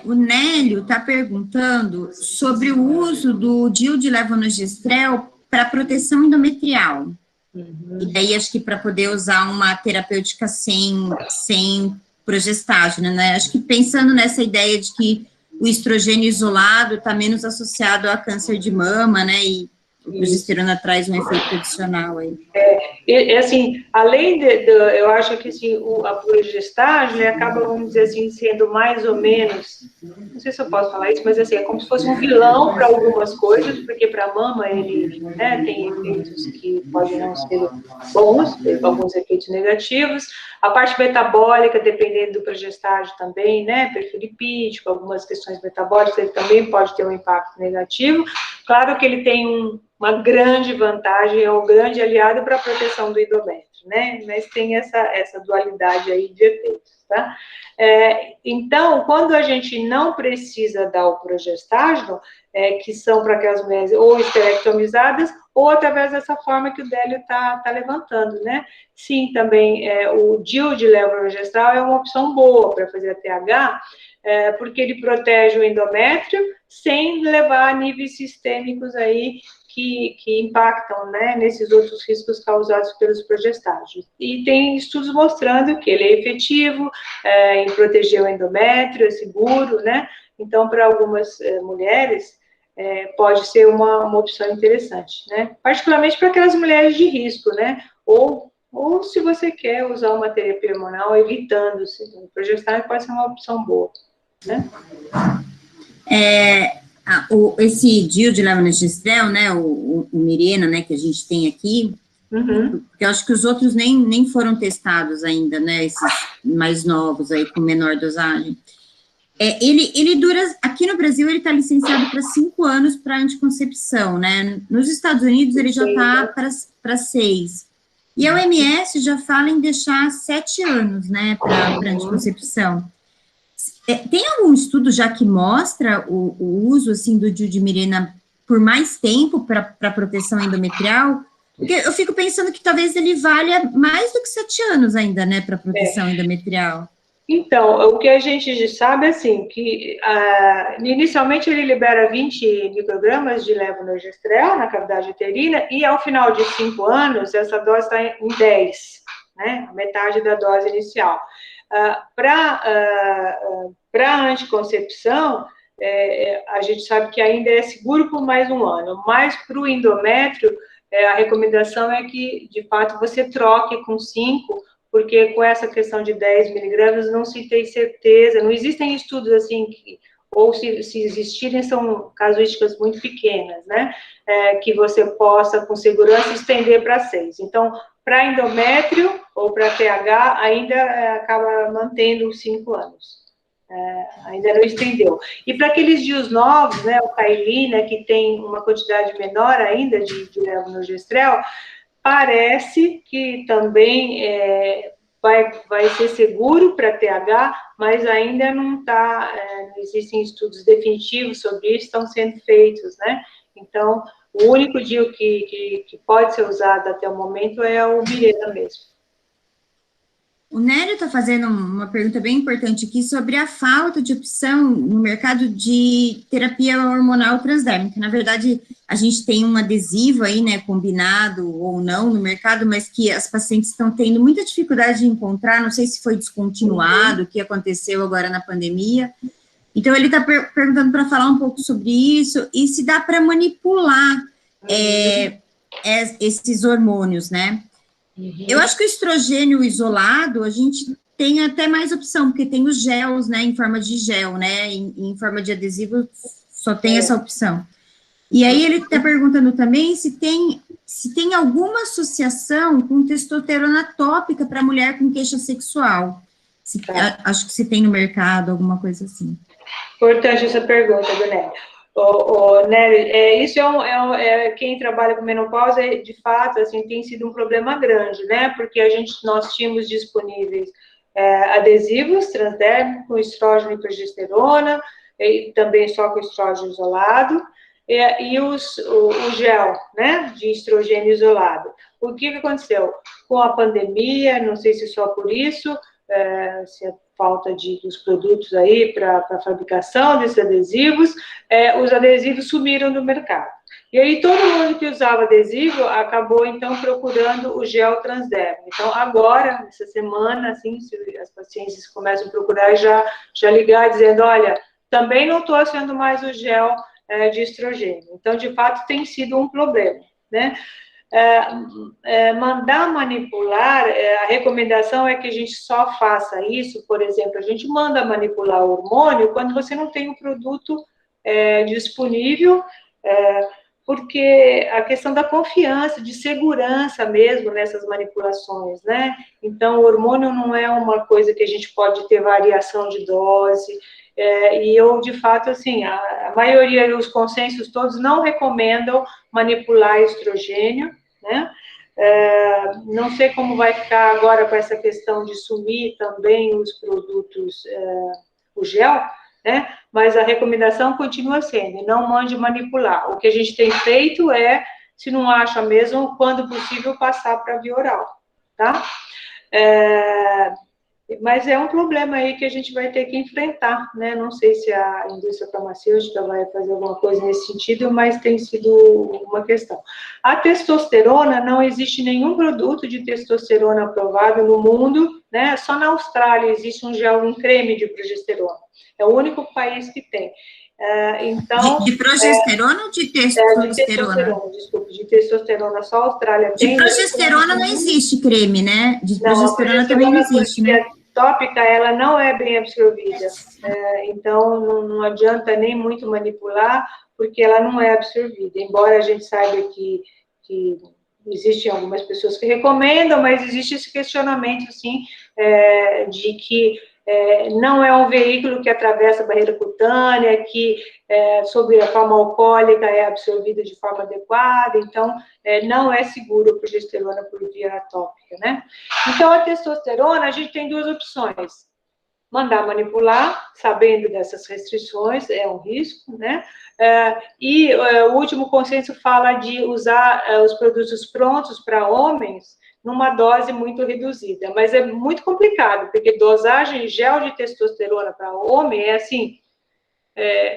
O Nélio está perguntando sobre o uso do DIU de levonorgestrel para proteção endometrial. E daí, acho que para poder usar uma terapêutica sem progestágeno, né? Acho que pensando nessa ideia de que o estrogênio isolado está menos associado a câncer de mama, né? E o progesterona traz um efeito adicional aí. Assim, além eu acho que assim, a progestágeno acaba, vamos dizer assim, sendo mais ou menos, não sei se eu posso falar isso, mas assim, é como se fosse um vilão para algumas coisas, porque para a mama ele, né, tem efeitos que podem não ser bons, alguns efeitos negativos. A parte metabólica, dependendo do progestágeno também, né, perfil lipídico, algumas questões metabólicas, ele também pode ter um impacto negativo. Claro que ele tem uma grande vantagem, é um grande aliado para a proteção do endométrio, né? Mas tem essa dualidade aí de efeitos, tá? Então, quando a gente não precisa dar o progestágeno, que são para aquelas mulheres ou esterectomizadas, ou através dessa forma que o Délio está levantando, né? Sim, também o DIU de levonorgestrel é uma opção boa para fazer a TH, porque ele protege o endométrio sem levar a níveis sistêmicos aí que impactam, né, nesses outros riscos causados pelos progestágenos. E tem estudos mostrando que ele é efetivo em proteger o endométrio, é seguro, né? Então, para algumas mulheres, pode ser uma opção interessante, né? Particularmente para aquelas mulheres de risco, né? Ou se você quer usar uma terapia hormonal evitando o progestágeno, pode ser uma opção boa, né? Esse DIU de levonorgestrel, né, o Mirena, né, que a gente tem aqui, porque eu acho que os outros nem foram testados ainda, né, esses mais novos aí, com menor dosagem. Ele dura, aqui no Brasil, ele está licenciado para 5 anos para anticoncepção, né, nos Estados Unidos ele já está para 6. E a OMS já fala em deixar 7 anos, né, para anticoncepção. Tem algum estudo já que mostra o uso, assim, do DIU de Mirena por mais tempo para proteção endometrial? Porque eu fico pensando que talvez ele valha mais do que 7 anos ainda, né, para proteção endometrial. Então, o que a gente sabe, assim, que inicialmente ele libera 20 microgramas de levonorgestrel na cavidade uterina e ao final de 5 anos, essa dose está em 10, né, metade da dose inicial. Para anticoncepção, a gente sabe que ainda é seguro por mais 1 ano, mas para o endométrio, a recomendação é que, de fato, você troque com 5, porque com essa questão de 10 miligramas não se tem certeza, não existem estudos assim, ou se existirem, são casuísticas muito pequenas, né, que você possa, com segurança, estender para 6. Então, para endométrio ou para TH, ainda acaba mantendo os 5 anos. Ainda não estendeu. E para aqueles DIUs novos, né, o Kylie, né, que tem uma quantidade menor ainda de levonorgestrel, parece que também vai ser seguro para TH, mas ainda não existem estudos definitivos sobre isso, estão sendo feitos, né? Então, o único DIU que pode ser usado até o momento é o Mirena mesmo. O Nélio está fazendo uma pergunta bem importante aqui sobre a falta de opção no mercado de terapia hormonal transdérmica. Na verdade, a gente tem um adesivo aí, né, combinado ou não no mercado, mas que as pacientes estão tendo muita dificuldade de encontrar, não sei se foi descontinuado, o que aconteceu agora na pandemia. Então, ele está perguntando para falar um pouco sobre isso e se dá para manipular esses hormônios, né? Eu acho que o estrogênio isolado, a gente tem até mais opção, porque tem os gels, né, em forma de gel, né, em forma de adesivo, só tem essa opção. E aí ele está perguntando também se tem alguma associação com testosterona tópica para mulher com queixa sexual. Acho que se tem no mercado, alguma coisa assim. Importante essa pergunta, Dona Nery, isso quem trabalha com menopausa, de fato, assim, tem sido um problema grande, né, porque nós tínhamos disponíveis adesivos transdérmicos com estrógeno e progesterona, e também só com estrógeno isolado, e o gel, né, de estrogênio isolado. O que aconteceu? Com a pandemia, não sei se só por isso, se a falta dos produtos aí para a fabricação desses adesivos, os adesivos sumiram do mercado. E aí todo mundo que usava adesivo acabou, então, procurando o gel transdérmico. Então, agora, essa semana, assim, se as pacientes começam a procurar, já ligar dizendo, olha, também não estou achando mais o gel de estrogênio. Então, de fato, tem sido um problema, né? Mandar manipular, a recomendação é que a gente só faça isso, por exemplo, a gente manda manipular o hormônio quando você não tem o produto disponível, porque a questão da confiança, de segurança mesmo nessas manipulações, né? Então, o hormônio não é uma coisa que a gente pode ter variação de dose, e eu, de fato, assim, a maioria, os consensos todos não recomendam manipular estrogênio, né? Não sei como vai ficar agora com essa questão de sumir também os produtos, o gel, né? Mas a recomendação continua sendo, não mande manipular. O que a gente tem feito se não acha mesmo, quando possível, passar para via oral, tá? Mas é um problema aí que a gente vai ter que enfrentar, né? Não sei se a indústria farmacêutica vai fazer alguma coisa nesse sentido, mas tem sido uma questão. A testosterona, não existe nenhum produto de testosterona aprovado no mundo, né? Só na Austrália existe um creme de progesterona. É o único país que tem. Então, de progesterona ou de testosterona? De testosterona, desculpe, de testosterona, só a Austrália tem. De progesterona não existe creme, né? De progesterona também não existe, né? tópica, ela não é bem absorvida, então não adianta nem muito manipular, porque ela não é absorvida, embora a gente saiba que existem algumas pessoas que recomendam, mas existe esse questionamento, sim, de que não é um veículo que atravessa a barreira cutânea, que sob a forma alcoólica é absorvido de forma adequada, então não é seguro a progesterona por via tópica, né? Então, a testosterona, a gente tem duas opções. Mandar manipular, sabendo dessas restrições, é um risco, né? E o último consenso fala de usar os produtos prontos para homens numa dose muito reduzida, mas é muito complicado, porque dosagem gel de testosterona para homem é assim,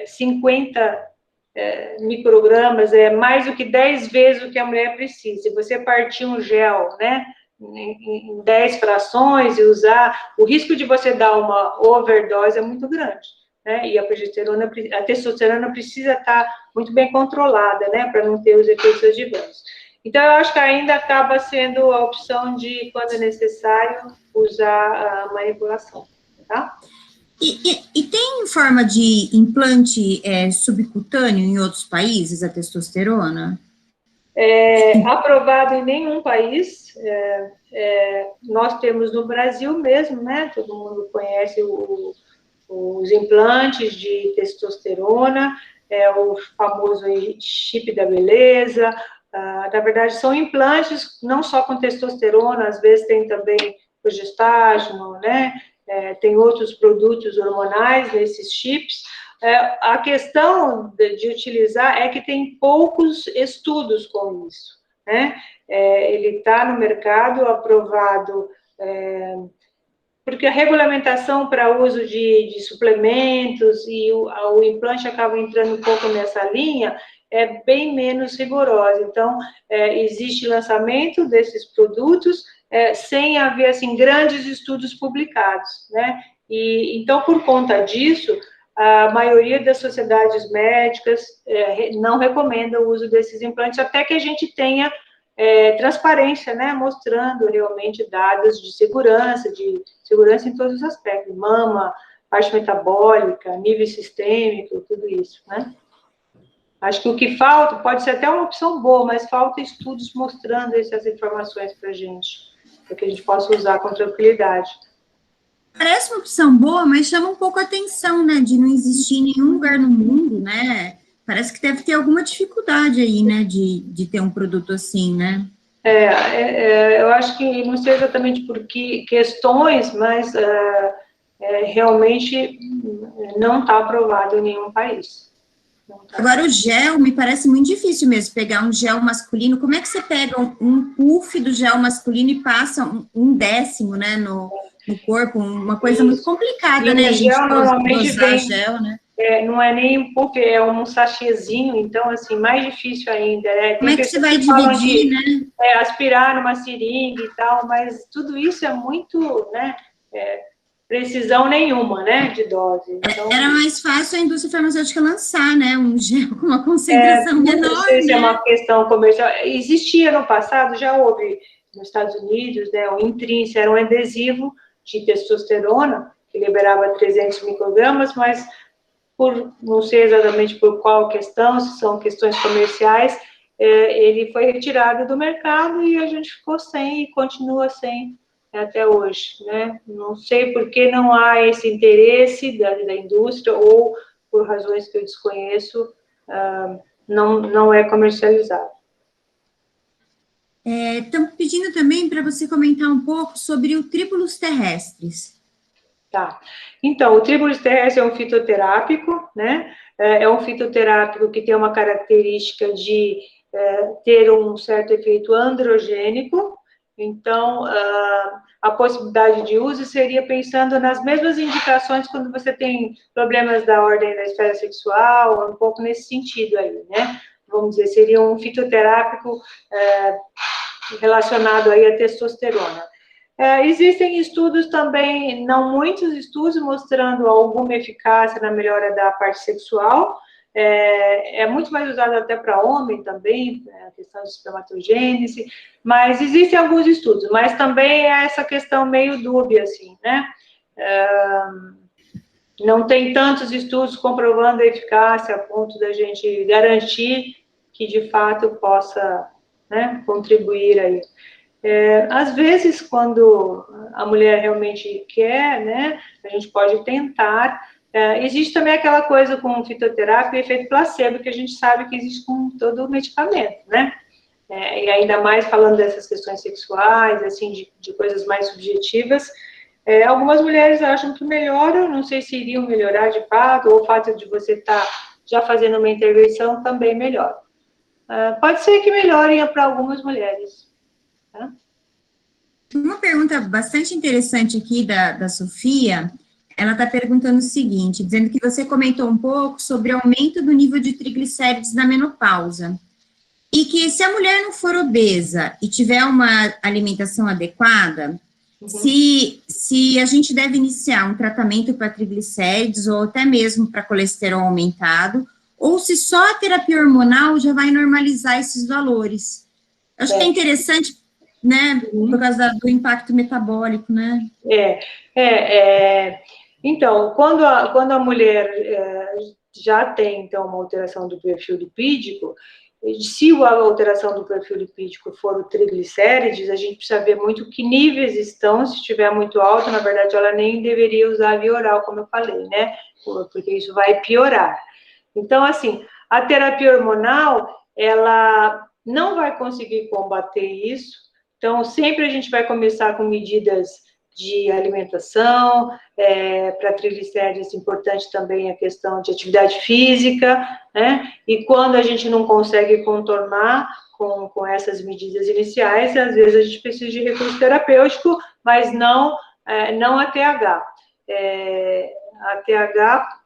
50 microgramas, é mais do que 10 vezes o que a mulher precisa. Se você partir um gel, né, em 10 frações e usar, o risco de você dar uma overdose é muito grande, né? E a testosterona precisa estar muito bem controlada, né, para não ter os efeitos adversos. Então, eu acho que ainda acaba sendo a opção de, quando é necessário, usar a manipulação, tá? E tem forma de implante subcutâneo em outros países, a testosterona? Aprovado em nenhum país. Nós temos no Brasil mesmo, né? Todo mundo conhece os implantes de testosterona, o famoso chip da beleza. Na verdade, são implantes não só com testosterona, às vezes tem também progestágeno, né? Tem outros produtos hormonais nesses chips. A questão de utilizar é que tem poucos estudos com isso, né? Ele está no mercado aprovado, porque a regulamentação para uso de suplementos e o implante acaba entrando um pouco nessa linha, é bem menos rigorosa. Então, existe lançamento desses produtos sem haver, assim, grandes estudos publicados, né? E, então, por conta disso, a maioria das sociedades médicas não recomenda o uso desses implantes, até que a gente tenha transparência, né, mostrando realmente dados de segurança em todos os aspectos, mama, parte metabólica, nível sistêmico, tudo isso, né? Acho que o que falta, pode ser até uma opção boa, mas falta estudos mostrando essas informações para a gente, para que a gente possa usar com tranquilidade. Parece uma opção boa, mas chama um pouco a atenção, né, de não existir em nenhum lugar no mundo, né? Parece que deve ter alguma dificuldade aí, né, de ter um produto assim, né? Eu acho que não sei exatamente por que questões, mas realmente não está aprovado em nenhum país. Agora, o gel, me parece muito difícil mesmo, pegar um gel masculino. Como é que você pega um puff do gel masculino e passa um décimo, né, no corpo? Uma coisa muito complicada, né, a gente gel normalmente vem, gel, né? Não é nem um puff, é um sachêzinho, então, assim, mais difícil ainda. Como é que você vai dividir, né? Aspirar numa seringa e tal, mas tudo isso é muito, né, precisão nenhuma, né, de dose. Então, era mais fácil a indústria farmacêutica lançar, né, um gel com uma concentração menor, não sei se é né? uma questão comercial. Existia no passado, já houve nos Estados Unidos, né, o Intrinse era um adesivo de testosterona, que liberava 300 microgramas, mas não sei exatamente por qual questão, se são questões comerciais, ele foi retirado do mercado e a gente ficou sem e continua sem até hoje, né? Não sei por que não há esse interesse da indústria ou por razões que eu desconheço, não é comercializado. Estão pedindo também para você comentar um pouco sobre o Tribulus terrestris. Tá. Então, o Tribulus terrestris é um fitoterápico, né? É um fitoterápico que tem uma característica de ter um certo efeito androgênico. Então, a possibilidade de uso seria pensando nas mesmas indicações quando você tem problemas da ordem da esfera sexual, um pouco nesse sentido aí, né? Vamos dizer, seria um fitoterápico relacionado aí à testosterona. Existem estudos também, não muitos estudos, mostrando alguma eficácia na melhora da parte sexual. É muito mais usado até para homem também, a questão de espermatogênese, mas existem alguns estudos, mas também é essa questão meio dúbia, assim, né? Não tem tantos estudos comprovando a eficácia a ponto da gente garantir que, de fato, possa, né, contribuir aí. Às vezes, quando a mulher realmente quer, né, a gente pode tentar. Existe também aquela coisa com fitoterapia, efeito placebo, que a gente sabe que existe com todo o medicamento, né? E ainda mais falando dessas questões sexuais, assim, de coisas mais subjetivas, algumas mulheres acham que melhoram, não sei se iriam melhorar de fato, ou o fato de você estar já fazendo uma intervenção também melhora. Pode ser que melhorem para algumas mulheres. Tá? Uma pergunta bastante interessante aqui da Sofia, ela está perguntando o seguinte, dizendo que você comentou um pouco sobre o aumento do nível de triglicérides na menopausa, e que se a mulher não for obesa e tiver uma alimentação adequada, se a gente deve iniciar um tratamento para triglicérides ou até mesmo para colesterol aumentado, ou se só a terapia hormonal já vai normalizar esses valores. Acho que é interessante, né, por causa do impacto metabólico, né? Então, quando a mulher já tem, então, uma alteração do perfil lipídico, se a alteração do perfil lipídico for o triglicérides, a gente precisa ver muito que níveis estão. Se estiver muito alto, na verdade, ela nem deveria usar a via oral, como eu falei, né? Porque isso vai piorar. Então, assim, a terapia hormonal, ela não vai conseguir combater isso. Então, sempre a gente vai começar com medidas de alimentação, para triglicérides, importante também a questão de atividade física, né? E quando a gente não consegue contornar com essas medidas iniciais, às vezes a gente precisa de recurso terapêutico, mas não a TH. A TH,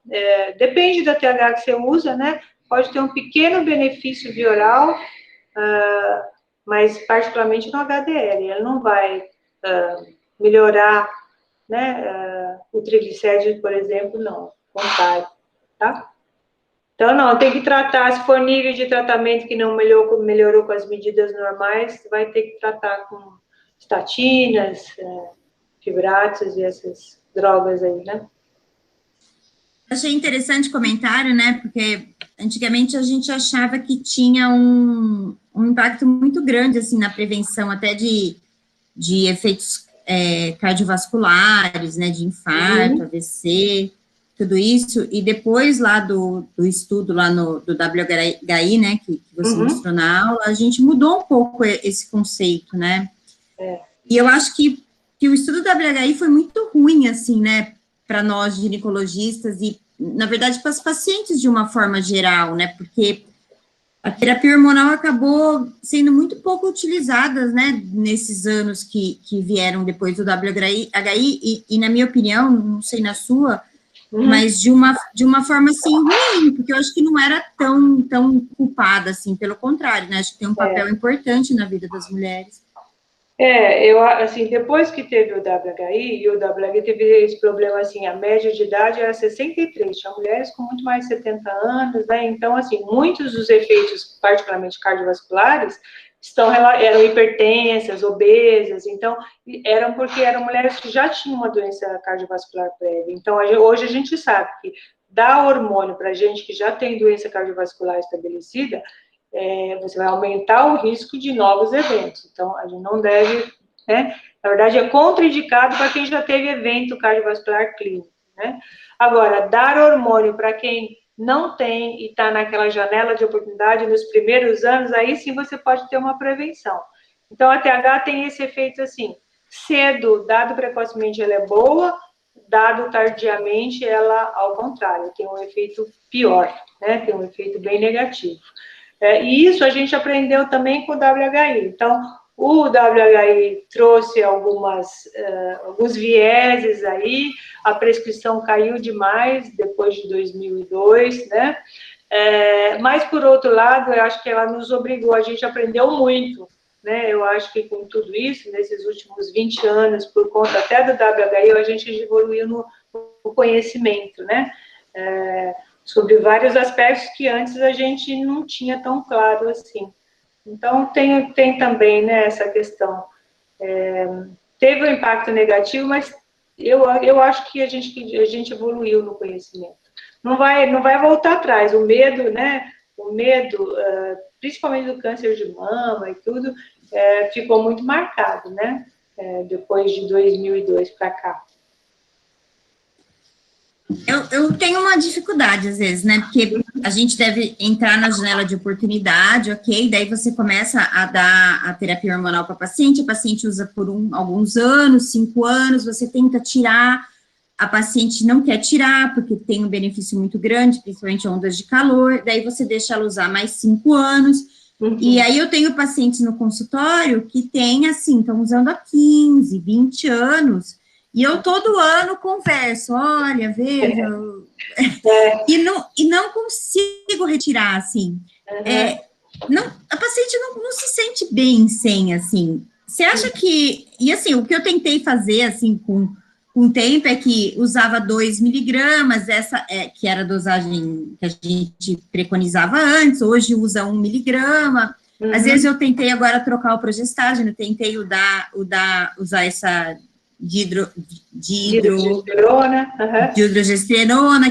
depende da TH que você usa, né? Pode ter um pequeno benefício via oral, mas particularmente no HDL, ele não vai melhorar, né, o triglicérides, por exemplo, não, contrário, tá? Então, não, tem que tratar, se for nível de tratamento que não melhorou com as medidas normais, vai ter que tratar com estatinas, fibratos e essas drogas aí, né? Achei interessante o comentário, né, porque antigamente a gente achava que tinha um impacto muito grande, assim, na prevenção até de efeitos cardiovasculares, né, de infarto, AVC, tudo isso, e depois lá do estudo lá do WHI, né, que você mostrou na aula, a gente mudou um pouco esse conceito, né, e eu acho que o estudo do WHI foi muito ruim, assim, né, para nós ginecologistas e, na verdade, para os pacientes de uma forma geral, né, porque a terapia hormonal acabou sendo muito pouco utilizada, né, nesses anos que vieram depois do WHI, e na minha opinião, não sei na sua, mas de uma forma, assim, ruim, porque eu acho que não era tão culpada, assim, pelo contrário, né, acho que tem um papel importante na vida das mulheres. Eu, assim, depois que teve o WHI, e o WHI teve esse problema, assim, a média de idade era 63, tinha mulheres com muito mais de 70 anos, né, então, assim, muitos dos efeitos, particularmente cardiovasculares, eram hipertensas, obesas, então, eram porque eram mulheres que já tinham uma doença cardiovascular prévia, então, hoje a gente sabe que dar hormônio para gente que já tem doença cardiovascular estabelecida, você vai aumentar o risco de novos eventos. Então, a gente não deve, né? Na verdade, é contraindicado para quem já teve evento cardiovascular clínico, né? Agora, dar hormônio para quem não tem e está naquela janela de oportunidade nos primeiros anos, aí sim você pode ter uma prevenção. Então, a TH tem esse efeito assim, cedo, dado precocemente, ela é boa, dado tardiamente, ela, ao contrário, tem um efeito pior, né? Tem um efeito bem negativo. E isso a gente aprendeu também com o WHI. Então, o WHI trouxe alguns vieses aí, a prescrição caiu demais depois de 2002, né? Mas, por outro lado, eu acho que ela nos obrigou, a gente aprendeu muito, né? Eu acho que com tudo isso, nesses últimos 20 anos, por conta até do WHI, a gente evoluiu no conhecimento, né? Sobre vários aspectos que antes a gente não tinha tão claro assim. Então, tem também, né, essa questão. Teve um impacto negativo, mas eu acho que a gente evoluiu no conhecimento. Não vai voltar atrás. O medo, né? O medo, principalmente do câncer de mama e tudo, ficou muito marcado, né? Depois de 2002 para cá. Eu tenho uma dificuldade, às vezes, né? Porque a gente deve entrar na janela de oportunidade, ok? Daí você começa a dar a terapia hormonal para a paciente usa por alguns anos, 5 anos, você tenta tirar, a paciente não quer tirar, porque tem um benefício muito grande, principalmente ondas de calor, daí você deixa ela usar mais 5 anos, e aí eu tenho pacientes no consultório que tem, assim, estão usando há 15, 20 anos, e eu todo ano converso, olha, veja, e não consigo retirar, assim. A paciente não se sente bem sem, assim. Você acha que... E, assim, o que eu tentei fazer, assim, com o tempo, é que usava 2 miligramas, que era a dosagem que a gente preconizava antes, hoje usa 1 miligrama. Às vezes eu tentei agora trocar o progestágeno, tentei usar essa... Dihidrogesterona,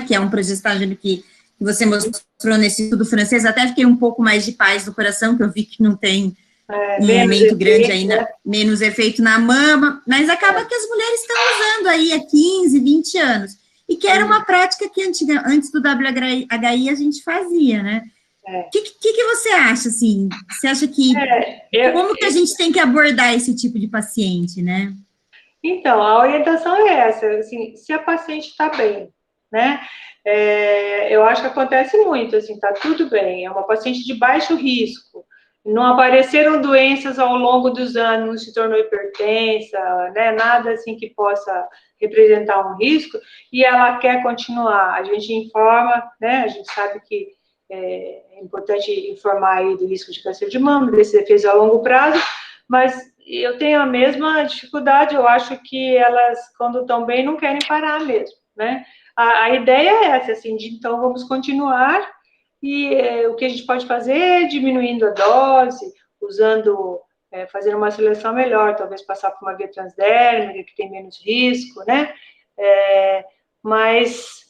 que é um progestágeno que você mostrou nesse estudo francês. Até fiquei um pouco mais de paz no coração, que eu vi que não tem um aumento grande aí, menos efeito na mama, mas acaba que as mulheres estão usando aí há 15, 20 anos, e que era uma prática que antes do WHI a gente fazia, né? O que você acha, assim? Você acha que... como que a gente tem que abordar esse tipo de paciente, né? Então, a orientação é essa, assim, se a paciente está bem, né? Eu acho que acontece muito, assim, está tudo bem, é uma paciente de baixo risco, não apareceram doenças ao longo dos anos, não se tornou hipertensa, né? Nada assim que possa representar um risco, e ela quer continuar. A gente informa, né? A gente sabe que é importante informar aí do risco de câncer de mama, desses efeitos a longo prazo, mas eu tenho a mesma dificuldade, eu acho que elas, quando estão bem, não querem parar mesmo, né? A ideia é essa, assim, então vamos continuar, e o que a gente pode fazer é diminuindo a dose, fazendo uma seleção melhor, talvez passar por uma via transdérmica, que tem menos risco, né? Mas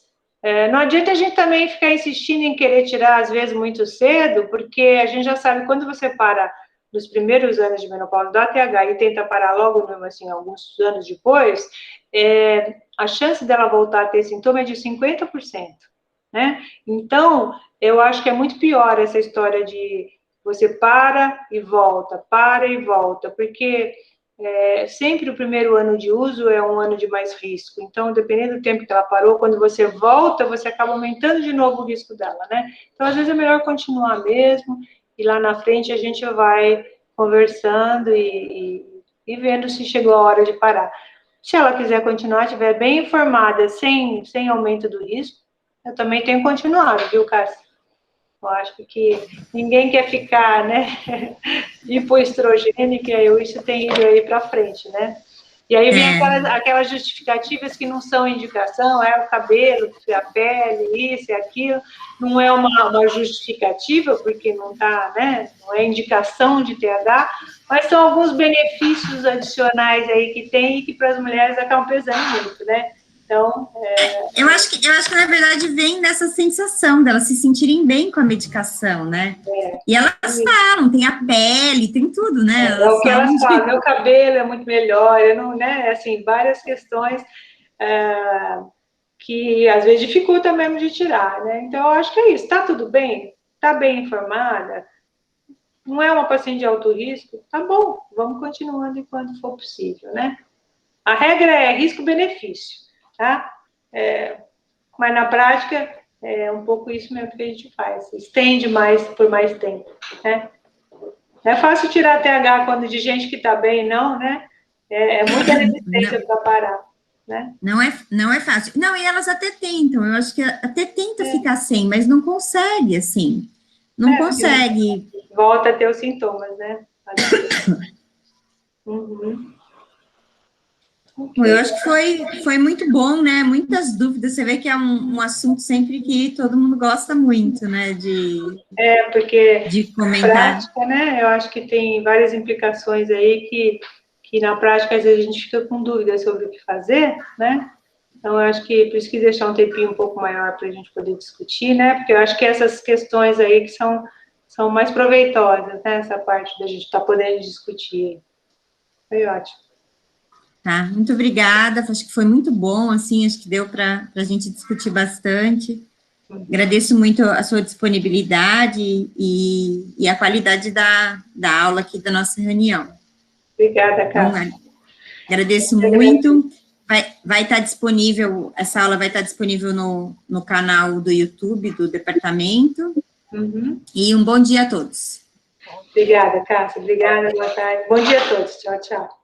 não adianta a gente também ficar insistindo em querer tirar, às vezes, muito cedo, porque a gente já sabe, quando você para nos primeiros anos de menopausa da TH e tenta parar logo, mesmo assim, alguns anos depois, a chance dela voltar a ter sintoma é de 50%, né? Então, eu acho que é muito pior essa história de você para e volta, porque sempre o primeiro ano de uso é um ano de mais risco. Então, dependendo do tempo que ela parou, quando você volta, você acaba aumentando de novo o risco dela, né? Então, às vezes é melhor continuar mesmo, e lá na frente a gente vai conversando e vendo se chegou a hora de parar. Se ela quiser continuar, estiver bem informada, sem aumento do risco, eu também tenho continuado, viu, Cássia? Eu acho que ninguém quer ficar, né, hipoestrogênica, isso tem ido aí para frente, né? E aí vem aquelas justificativas que não são indicação, o cabelo, a pele, isso e aquilo, não é uma justificativa, porque não tá, né, não é indicação de TH, mas são alguns benefícios adicionais aí que tem e que para as mulheres acabam pesando muito, né? Então, eu acho que na verdade vem dessa sensação delas se sentirem bem com a medicação, né? E elas falam, tem a pele, tem tudo, né? É o que elas falam, meu cabelo é muito melhor, eu não, né? Assim, várias questões que às vezes dificulta mesmo de tirar, né? Então, eu acho que é isso, tá tudo bem? Tá bem informada? Não é uma paciente de alto risco? Tá bom, vamos continuando enquanto for possível, né? A regra é risco-benefício, tá? Mas na prática, é um pouco isso mesmo que a gente faz, estende mais por mais tempo, né? Não é fácil tirar TH quando de gente que está bem, não, né? É muita resistência para parar, né? Não é fácil. Não, e elas até tentam, eu acho que até tenta ficar sem, mas não consegue, assim. Não consegue. Volta a ter os sintomas, né? Eu acho que foi muito bom, né? Muitas dúvidas. Você vê que é um assunto sempre que todo mundo gosta muito, né? Porque de comentar. Prática, né? Eu acho que tem várias implicações aí que na prática, às vezes, a gente fica com dúvidas sobre o que fazer, né? Então, eu acho que por isso quis deixar um tempinho um pouco maior para a gente poder discutir, né? Porque eu acho que essas questões aí que são mais proveitosas, né? Essa parte da gente estar podendo discutir. Foi ótimo. Tá, muito obrigada, acho que foi muito bom, assim, acho que deu para a gente discutir bastante. Agradeço muito a sua disponibilidade e a qualidade da aula aqui da nossa reunião. Obrigada, Cássia. Então, agradeço muito. Vai estar disponível, essa aula vai estar disponível no canal do YouTube do departamento. Uhum. E um bom dia a todos. Obrigada, Cássia. Obrigada, boa tarde. Bom dia a todos. Tchau, tchau.